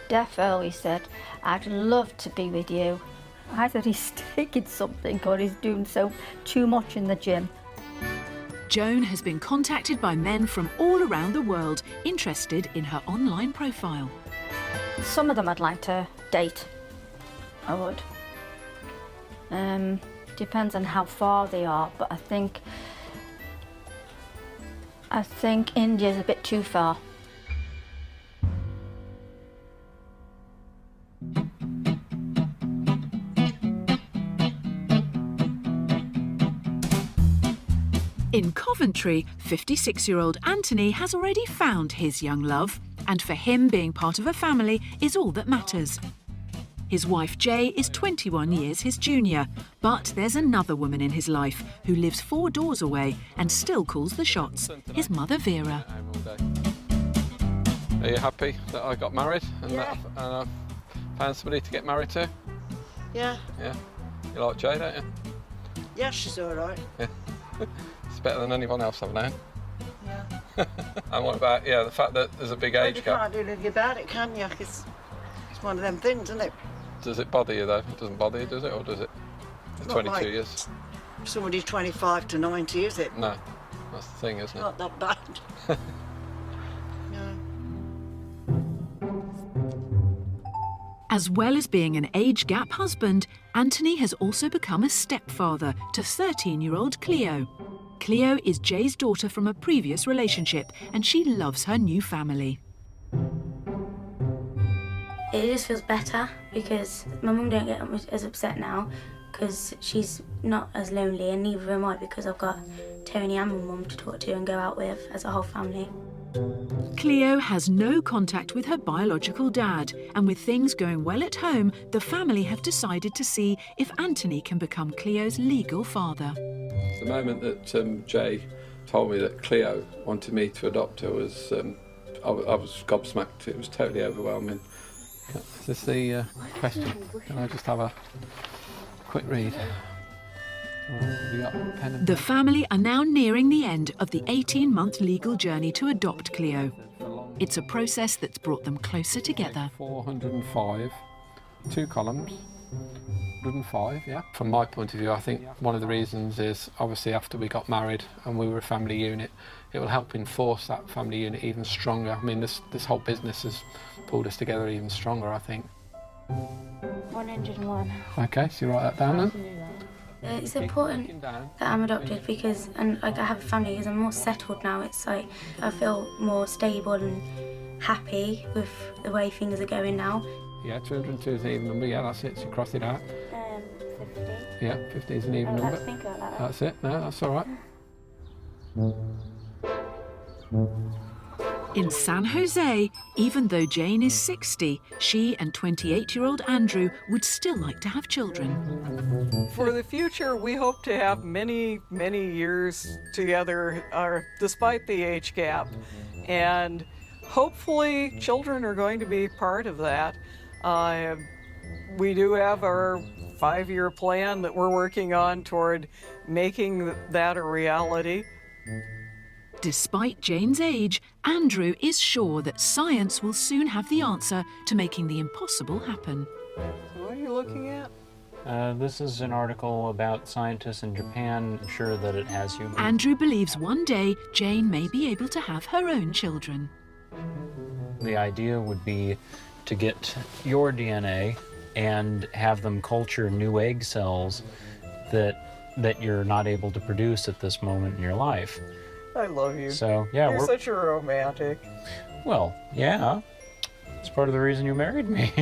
"Defo," he said, "I'd love to be with you." I said he's taking something or he's doing too much in the gym. Joan has been contacted by men from all around the world interested in her online profile. Some of them I'd like to date. I would. Depends on how far they are, but I think India's a bit too far. In Coventry, 56-year-old Anthony has already found his young love, and for him being part of a family is all that matters. His wife Jay is 21 years his junior, but there's another woman in his life who lives 4 doors away and still calls the shots, his mother Vera. Are you happy that I got married and that I found somebody to get married to? Yeah. Yeah. You like Jay, don't you? Yeah, she's all right. Yeah. It's better than anyone else I've known. Yeah. And what about, the fact that there's a big age You gap? can't do anything about it, can you? It's one of them things, isn't it? Does it bother you though? It doesn't bother you, does it? Or does it? It's Not 22 like years. Somebody's 25 to 90, is it? No. That's the thing, isn't it? Not that bad. As well as being an age gap husband, Anthony has also become a stepfather to 13-year-old Cleo. Cleo is Jay's daughter from a previous relationship, and she loves her new family. It just feels better because my mum don't get as upset now because she's not as lonely, and neither am I because I've got Tony and my mum to talk to and go out with as a whole family. Cleo has no contact with her biological dad, and with things going well at home, the family have decided to see if Anthony can become Cleo's legal father. The moment that Jay told me that Cleo wanted me to adopt her was, I was gobsmacked. It was totally overwhelming. Is this the question? Can I just have a quick read? Have you got a pen and The family are now nearing the end of the 18-month legal journey to adopt Cleo. It's a process that's brought them closer together. 405, 2 columns, 105, yeah. From my point of view, I think one of the reasons is obviously after we got married and we were a family unit, it will help enforce that family unit even stronger. I mean, this whole business has pulled us together even stronger, I think. 101. Okay, so you write that down then? It's important that I'm adopted because, and like I have a family because I'm more settled now. It's like I feel more stable and happy with the way things are going now. Yeah, 202 is an even number, yeah, that's it, so you cross it out. 50. Yeah, 50 is an even number. Let's think about that. That's it, no, that's all right. In San Jose, even though Jane is 60, she and 28-year-old Andrew would still like to have children. For the future, we hope to have many, many years together, despite the age gap. And hopefully children are going to be part of that. We do have our 5-year plan that we're working on toward making that a reality. Despite Jane's age, Andrew is sure that science will soon have the answer to making the impossible happen. What are you looking at? This is an article about scientists in Japan sure that it has humans. Andrew believes one day Jane may be able to have her own children. The idea would be to get your DNA and have them culture new egg cells that you're not able to produce at this moment in your life. I love you. So, yeah, You're such a romantic. Well, yeah. It's part of the reason you married me.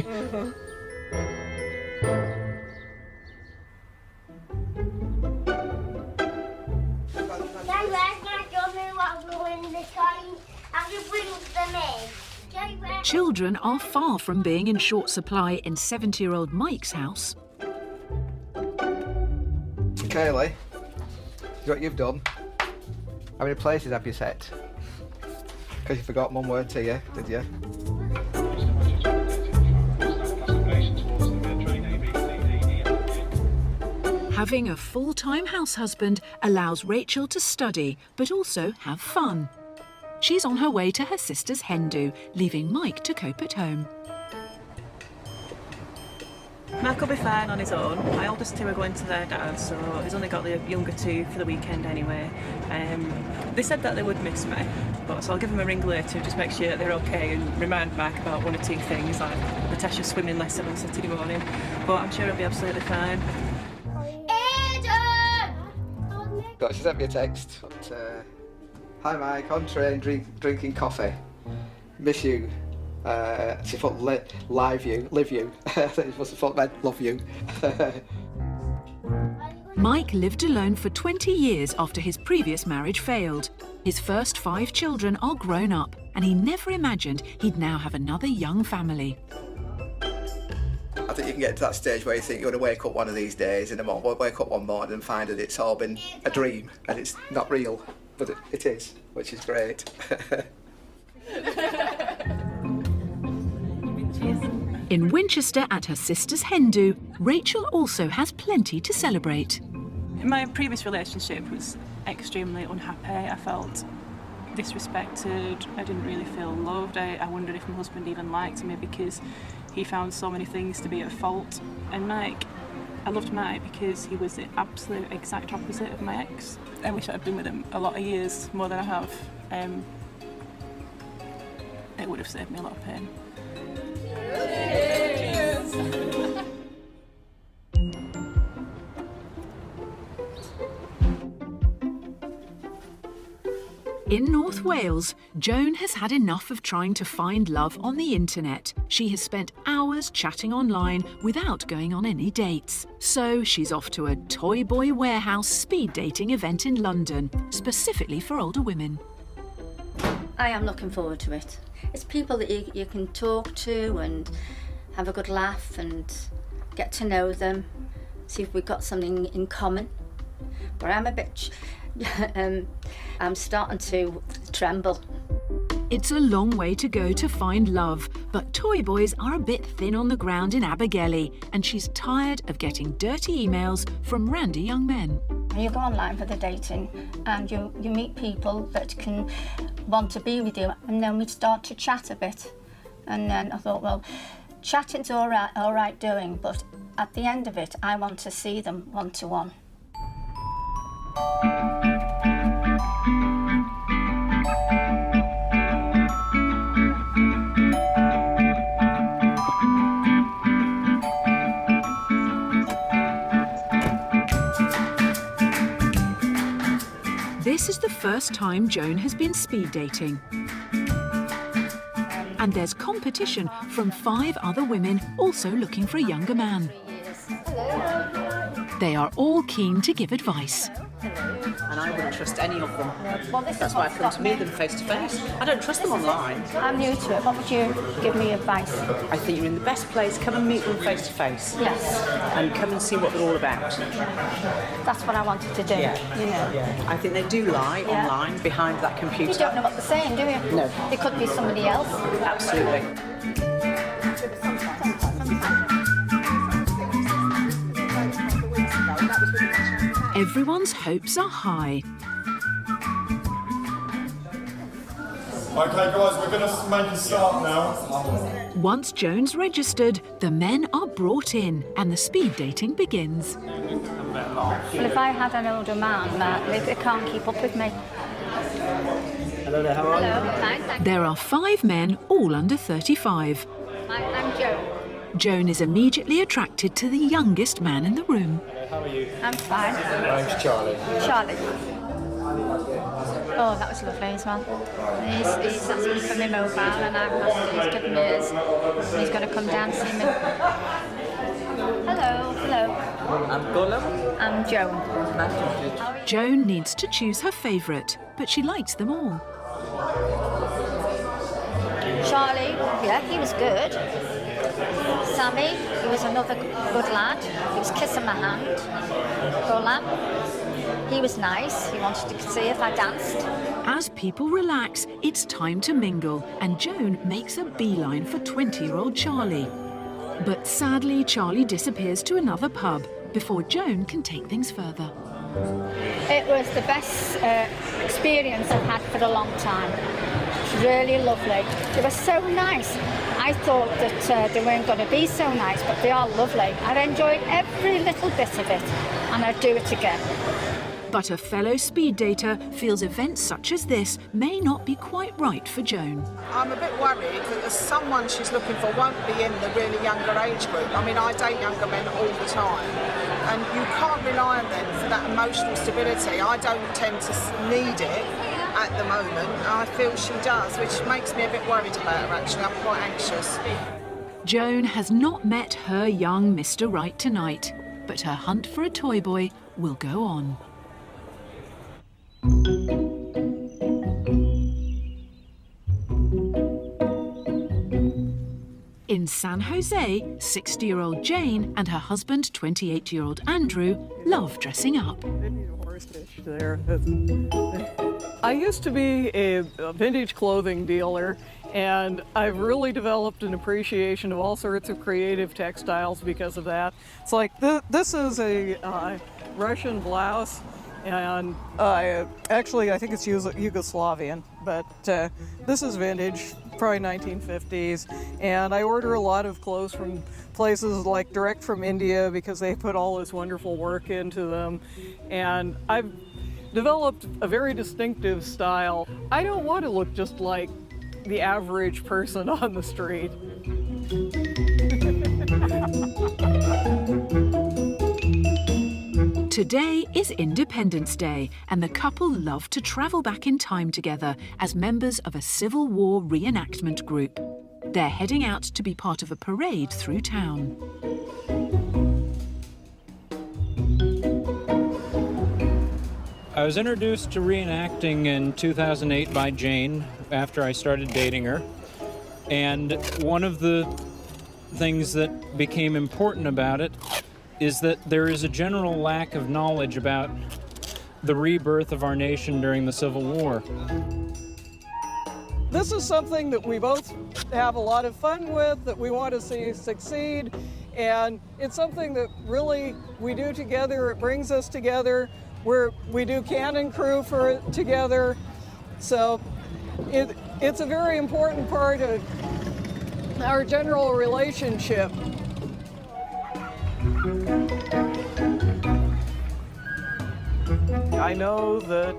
Children are far from being in short supply in 70-year-old Mike's house. Kaylee, what you've done? How many places have you set? Because you forgot one word to you, did you? Having a full-time house husband allows Rachel to study, but also have fun. She's on her way to her sister's hen do, leaving Mike to cope at home. Mike will be fine on his own. My oldest 2 are going to their dad, so he's only got the younger 2 for the weekend anyway. They said that they would miss me, so I'll give them a ring later and just make sure they're okay and remind Mike about 1 or 2 things, like Natasha's swimming lesson on Saturday morning. But I'm sure he'll be absolutely fine. She sent me a text. Hi Mike, on train drinking coffee. Miss you. She thought live you. I think it must have thought meant love you. Mike lived alone for 20 years after his previous marriage failed. His first 5 children are grown up, and he never imagined he'd now have another young family. I think you can get to that stage where you think you're going to wake up one of these days and wake up one morning and find that it's all been a dream and it's not real, but it is, which is great. In Winchester at her sister's hen do, Rachel also has plenty to celebrate. My previous relationship was extremely unhappy. I felt disrespected. I didn't really feel loved. I wondered if my husband even liked me because he found so many things to be at fault. And Mike, I loved Mike because he was the absolute exact opposite of my ex. I wish I'd been with him a lot of years more than I have. It would have saved me a lot of pain. In North Wales, Joan has had enough of trying to find love on the internet. She has spent hours chatting online without going on any dates. So she's off to a Toy Boy Warehouse speed dating event in London, specifically for older women. I am looking forward to it. It's people that you can talk to and have a good laugh and get to know them, see if we've got something in common. But I'm a bit... I'm starting to tremble. It's a long way to go to find love, but toy boys are a bit thin on the ground in Abergele, and she's tired of getting dirty emails from randy young men. And you go online for the dating, and you meet people that can want to be with you, and then we start to chat a bit. And then I thought, well, chatting's all right doing, but at the end of it, I want to see them one-to-one. This is the first time Joan has been speed dating. And there's competition from 5 other women also looking for a younger man. They are all keen to give advice. And I wouldn't trust any of them. That's why I've come to meet them face to face. I don't trust them online. I'm new to it. What would you give me advice? I think you're in the best place. Come and meet them face to face. Yes. And come and see what they're all about. That's what I wanted to do, you know. Yeah. I think they do lie online behind that computer. You don't know what they're saying, do you? No. It could be somebody else. Absolutely. Everyone's hopes are high. Okay, guys, we're going to make a start now. Once Joan's registered, the men are brought in and the speed dating begins. Well, if I had an older man, they can't keep up with me. Hello there, how are you? Hello, fine, thank you. There are 5 men, all under 35. I'm Joan. Joan is immediately attracted to the youngest man in the room. How are you? I'm fine. My name's Charlie. Charlie. Oh, that was lovely as well. He's asking for my mobile and he's given me his. He's going to come down and see me. Hello. I'm Gollum. I'm Joan. Joan needs to choose her favourite, but she likes them all. Charlie, yeah, he was good. Sammy, he was another good lad. He was kissing my hand. Golam, he was nice. He wanted to see if I danced. As people relax, it's time to mingle, and Joan makes a beeline for 20-year-old Charlie. But sadly, Charlie disappears to another pub before Joan can take things further. It was the best experience I've had for a long time. It was really lovely. They were so nice. I thought that they weren't going to be so nice, but they are lovely. I enjoyed every little bit of it, and I'd do it again. But a fellow speed dater feels events such as this may not be quite right for Joan. I'm a bit worried that someone she's looking for won't be in the really younger age group. I mean, I date younger men all the time, and you can't rely on them for that emotional stability. I don't tend to need it at the moment. I feel she does, which makes me a bit worried about her, actually. I'm quite anxious. Joan has not met her young Mr. Right tonight, but her hunt for a toy boy will go on. In San Jose, 60-year-old Jane and her husband, 28-year-old Andrew, love dressing up. I used to be a vintage clothing dealer, and I've really developed an appreciation of all sorts of creative textiles because of that. It's like this is a Russian blouse, and I think it's Yugoslavian, but this is vintage, probably 1950s, and I order a lot of clothes from places like direct from India because they put all this wonderful work into them, and I've developed a very distinctive style. I don't want to look just like the average person on the street. Today is Independence Day, and the couple love to travel back in time together as members of a Civil War reenactment group. They're heading out to be part of a parade through town. I was introduced to reenacting in 2008 by Jane after I started dating her. And one of the things that became important about it is that there is a general lack of knowledge about the rebirth of our nation during the Civil War. This is something that we both have a lot of fun with, that we want to see succeed, and it's something that really we do together. It brings us together. we do Cannon Crew together. So it's a very important part of our general relationship. I know that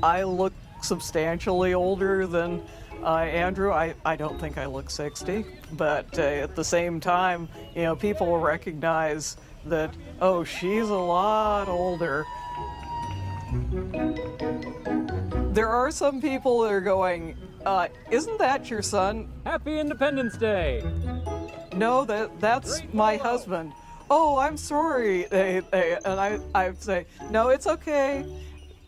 I look substantially older than Andrew. I don't think I look 60, but at the same time, you know, people will recognize that, oh, she's a lot older. There are some people that are going, isn't that your son? Happy Independence Day! No, that's my husband. Oh, I'm sorry. And I say, no, it's okay.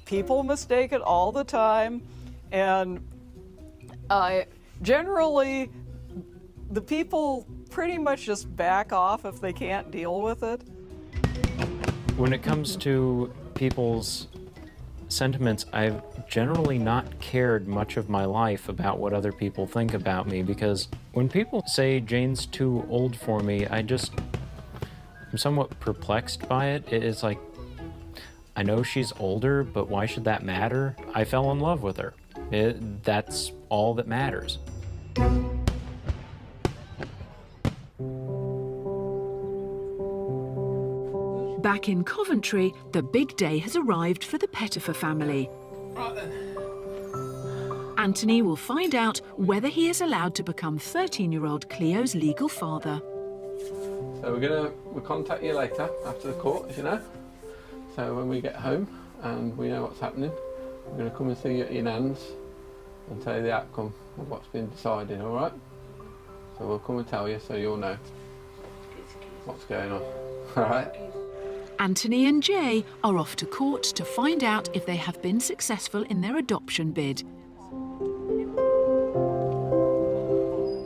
People mistake it all the time. And generally, the people pretty much just back off if they can't deal with it. When it comes to people's sentiments, I've generally not cared much of my life about what other people think about me, because when people say Jane's too old for me, I'm somewhat perplexed by it. It's like, I know she's older, but why should that matter? I fell in love with her. That's all that matters. Back in Coventry, the big day has arrived for the Pettifer family. Right then. Anthony will find out whether he is allowed to become 13-year-old Cleo's legal father. So we'll contact you later after the court, as you know. So when we get home and we know what's happening, we're going to come and see you at your nan's and tell you the outcome of what's been decided, all right? So we'll come and tell you so you'll know what's going on, all right? Anthony and Jay are off to court to find out if they have been successful in their adoption bid.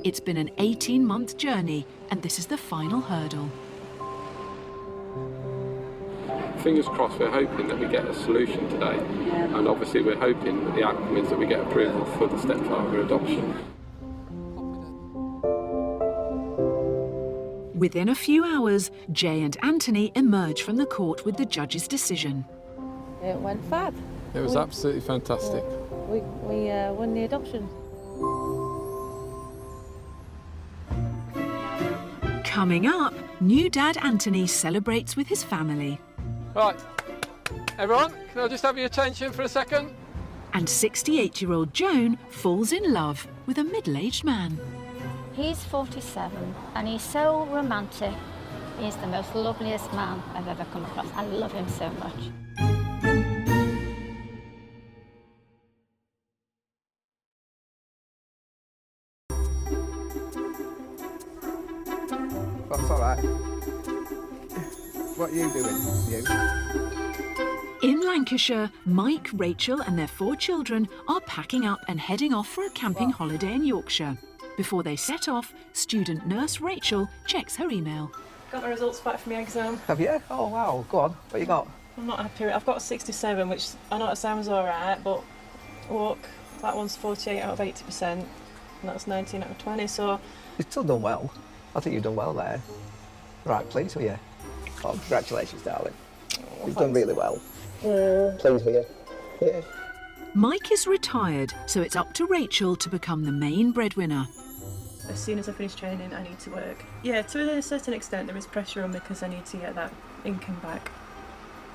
It's been an 18-month journey, and this is the final hurdle. Fingers crossed, we're hoping that we get a solution today. And obviously we're hoping that the outcome is that we get approval for the stepfather adoption. Within a few hours, Jay and Anthony emerge from the court with the judge's decision. It went fab. It was absolutely fantastic. We won the adoption. Coming up, new dad Anthony celebrates with his family. Right, everyone, can I just have your attention for a second? And 68-year-old Joan falls in love with a middle-aged man. He's 47 and he's so romantic. He's the most loveliest man I've ever come across. I love him so much. That's all right. What are you doing, you? In Lancashire, Mike, Rachel and their 4 children are packing up and heading off for a camping holiday in Yorkshire. Before they set off, student nurse Rachel checks her email. Got my results back from my exam. Have you? Oh, wow. Go on. What you got? I'm not happy. I've got a 67, which I know it sounds all right, but look, that one's 48 out of 80%, and that's 19 out of 20, so... You've still done well. I think you've done well there. Right, pleased with you. Oh, congratulations, darling. You've done really well. Pleased with you. Yeah. Mike is retired, so it's up to Rachel to become the main breadwinner. As soon as I finish training, I need to work. Yeah, to a certain extent, there is pressure on me because I need to get that income back.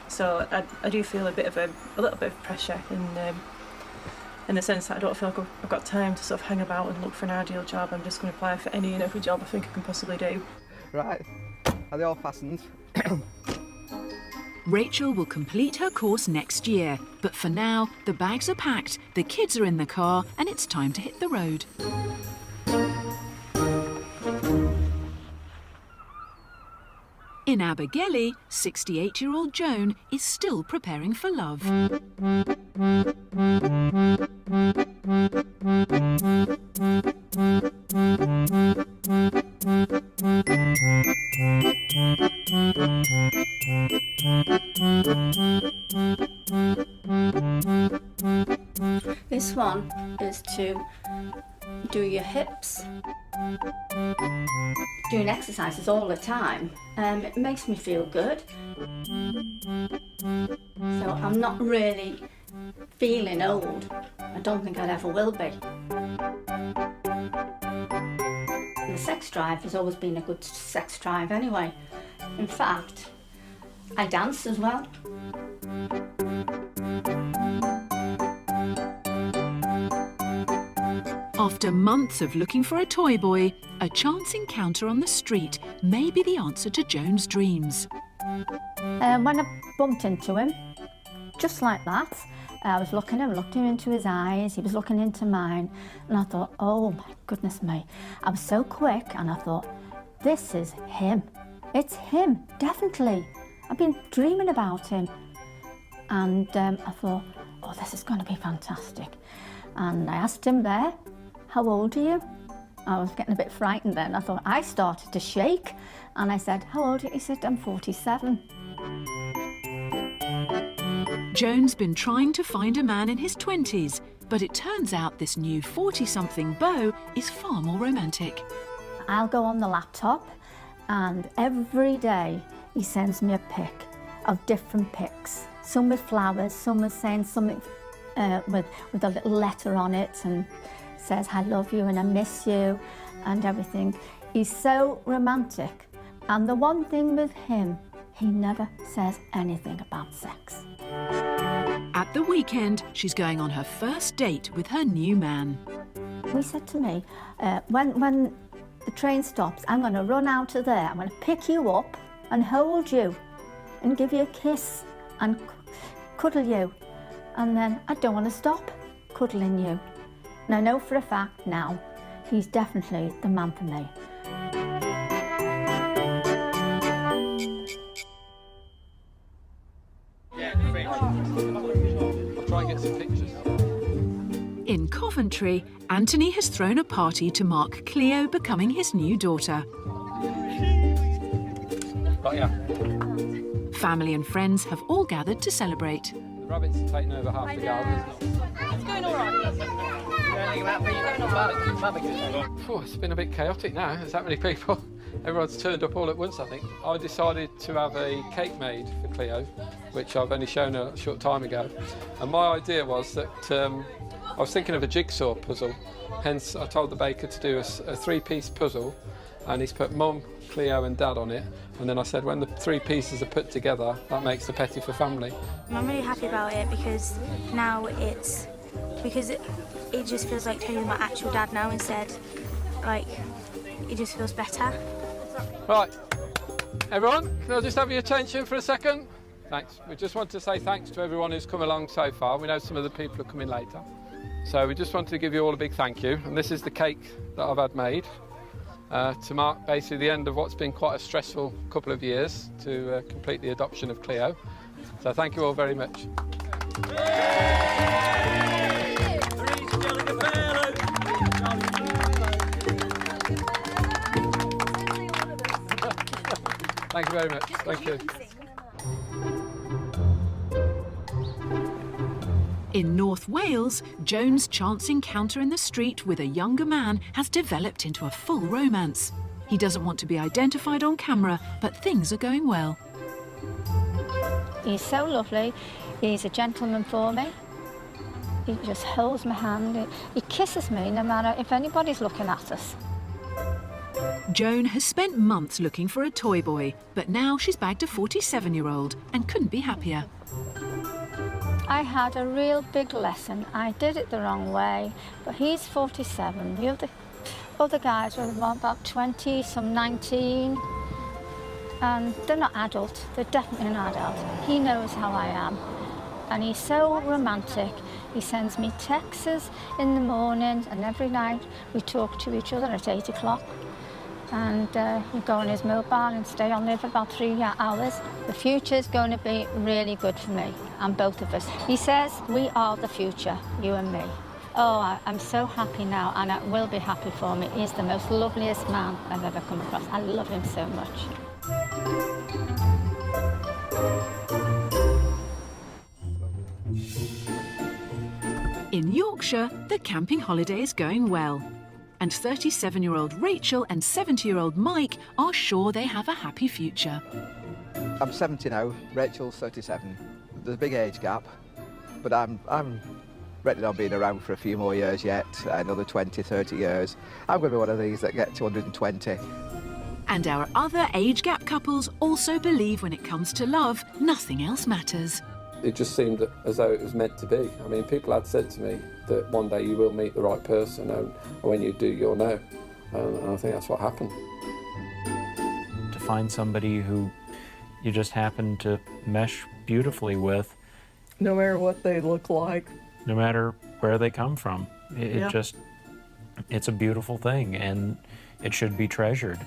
So I do feel a little bit of pressure in the sense that I don't feel like I've got time to sort of hang about and look for an ideal job. I'm just going to apply for any and every job I think I can possibly do. Right. Are they all fastened? Rachel will complete her course next year, but for now, the bags are packed, the kids are in the car, and it's time to hit the road. In Abergele, 68-year-old Joan is still preparing for love. This one is to do your hips. Doing exercises all the time, it makes me feel good. So I'm not really feeling old. I don't think I ever will be. The sex drive has always been a good sex drive anyway. In fact, I dance as well. After months of looking for a toy boy, a chance encounter on the street may be the answer to Joan's dreams. When I bumped into him, just like that, I was looking into his eyes, he was looking into mine, and I thought, oh my goodness me. I was so quick, and I thought, this is him. It's him, definitely. I've been dreaming about him. And I thought, oh, this is going to be fantastic. And I asked him there, how old are you? I was getting a bit frightened then. I thought, I started to shake. And I said, how old are you? He said, I'm 47. Joan's been trying to find a man in his 20s, but it turns out this new 40-something beau is far more romantic. I'll go on the laptop, and every day he sends me a pic of different pics. Some with flowers, some with saying something with a little letter on it and says, I love you and I miss you and everything. He's so romantic. And the one thing with him, he never says anything about sex. At the weekend, she's going on her first date with her new man. He said to me, when the train stops, I'm going to run out of there. I'm going to pick you up and hold you and give you a kiss and cuddle you. And then I don't want to stop cuddling you. And I know for a fact now, he's definitely the man for me. I'll try and get some pictures. In Coventry, Anthony has thrown a party to mark Cleo becoming his new daughter. Got ya. Family and friends have all gathered to celebrate. The rabbits have taken over half the garden. It's going all right. It's been a bit chaotic now. There's that many people. Everyone's turned up all at once, I think. I decided to have a cake made for Cleo, which I've only shown her a short time ago. And my idea was that I was thinking of a jigsaw puzzle. Hence, I told the baker to do a three-piece puzzle, and he's put Mum, Cleo and Dad on it. And then I said, when the three pieces are put together, that makes the petit for family. I'm really happy about it because now it just feels like Tony's my actual dad now instead. Like, it just feels better. Right, everyone, can I just have your attention for a second? Thanks. We just want to say thanks to everyone who's come along so far. We know some of the people are coming later. So we just wanted to give you all a big thank you. And this is the cake that I've had made to mark basically the end of what's been quite a stressful couple of years to complete the adoption of Cleo. So thank you all very much. Thank you very much. Thank you. In North Wales, Joan's chance encounter in the street with a younger man has developed into a full romance. He doesn't want to be identified on camera, but things are going well. He's so lovely. He's a gentleman for me. He just holds my hand. He kisses me no matter if anybody's looking at us. Joan has spent months looking for a toy boy, but now she's bagged a 47-year-old and couldn't be happier. I had a real big lesson. I did it the wrong way, but he's 47. The other guys were about 20, some 19, and they're not adult. They're definitely not adult. He knows how I am, and he's so romantic. He sends me texts in the morning, and every night we talk to each other at 8 o'clock. And we go on his mobile and stay on there for about 3 hours. The future's going to be really good for me and both of us. He says we are the future, you and me. Oh, I'm so happy now, and it will be happy for me. He's the most loveliest man I've ever come across. I love him so much. In Yorkshire, the camping holiday is going well. And 37-year-old Rachel and 70-year-old Mike are sure they have a happy future. I'm 70 now, Rachel's 37. There's a big age gap, but I'm ready on being around for a few more years yet, another 20, 30 years. I'm going to be one of these that get to 120. And our other age gap couples also believe when it comes to love, nothing else matters. It just seemed as though it was meant to be. I mean, people had said to me that one day you will meet the right person, and when you do, you'll know. And I think that's what happened. To find somebody who you just happen to mesh beautifully with, No matter what they look like. no matter where they come from. It Yeah. just, it's a beautiful thing, and it should be treasured.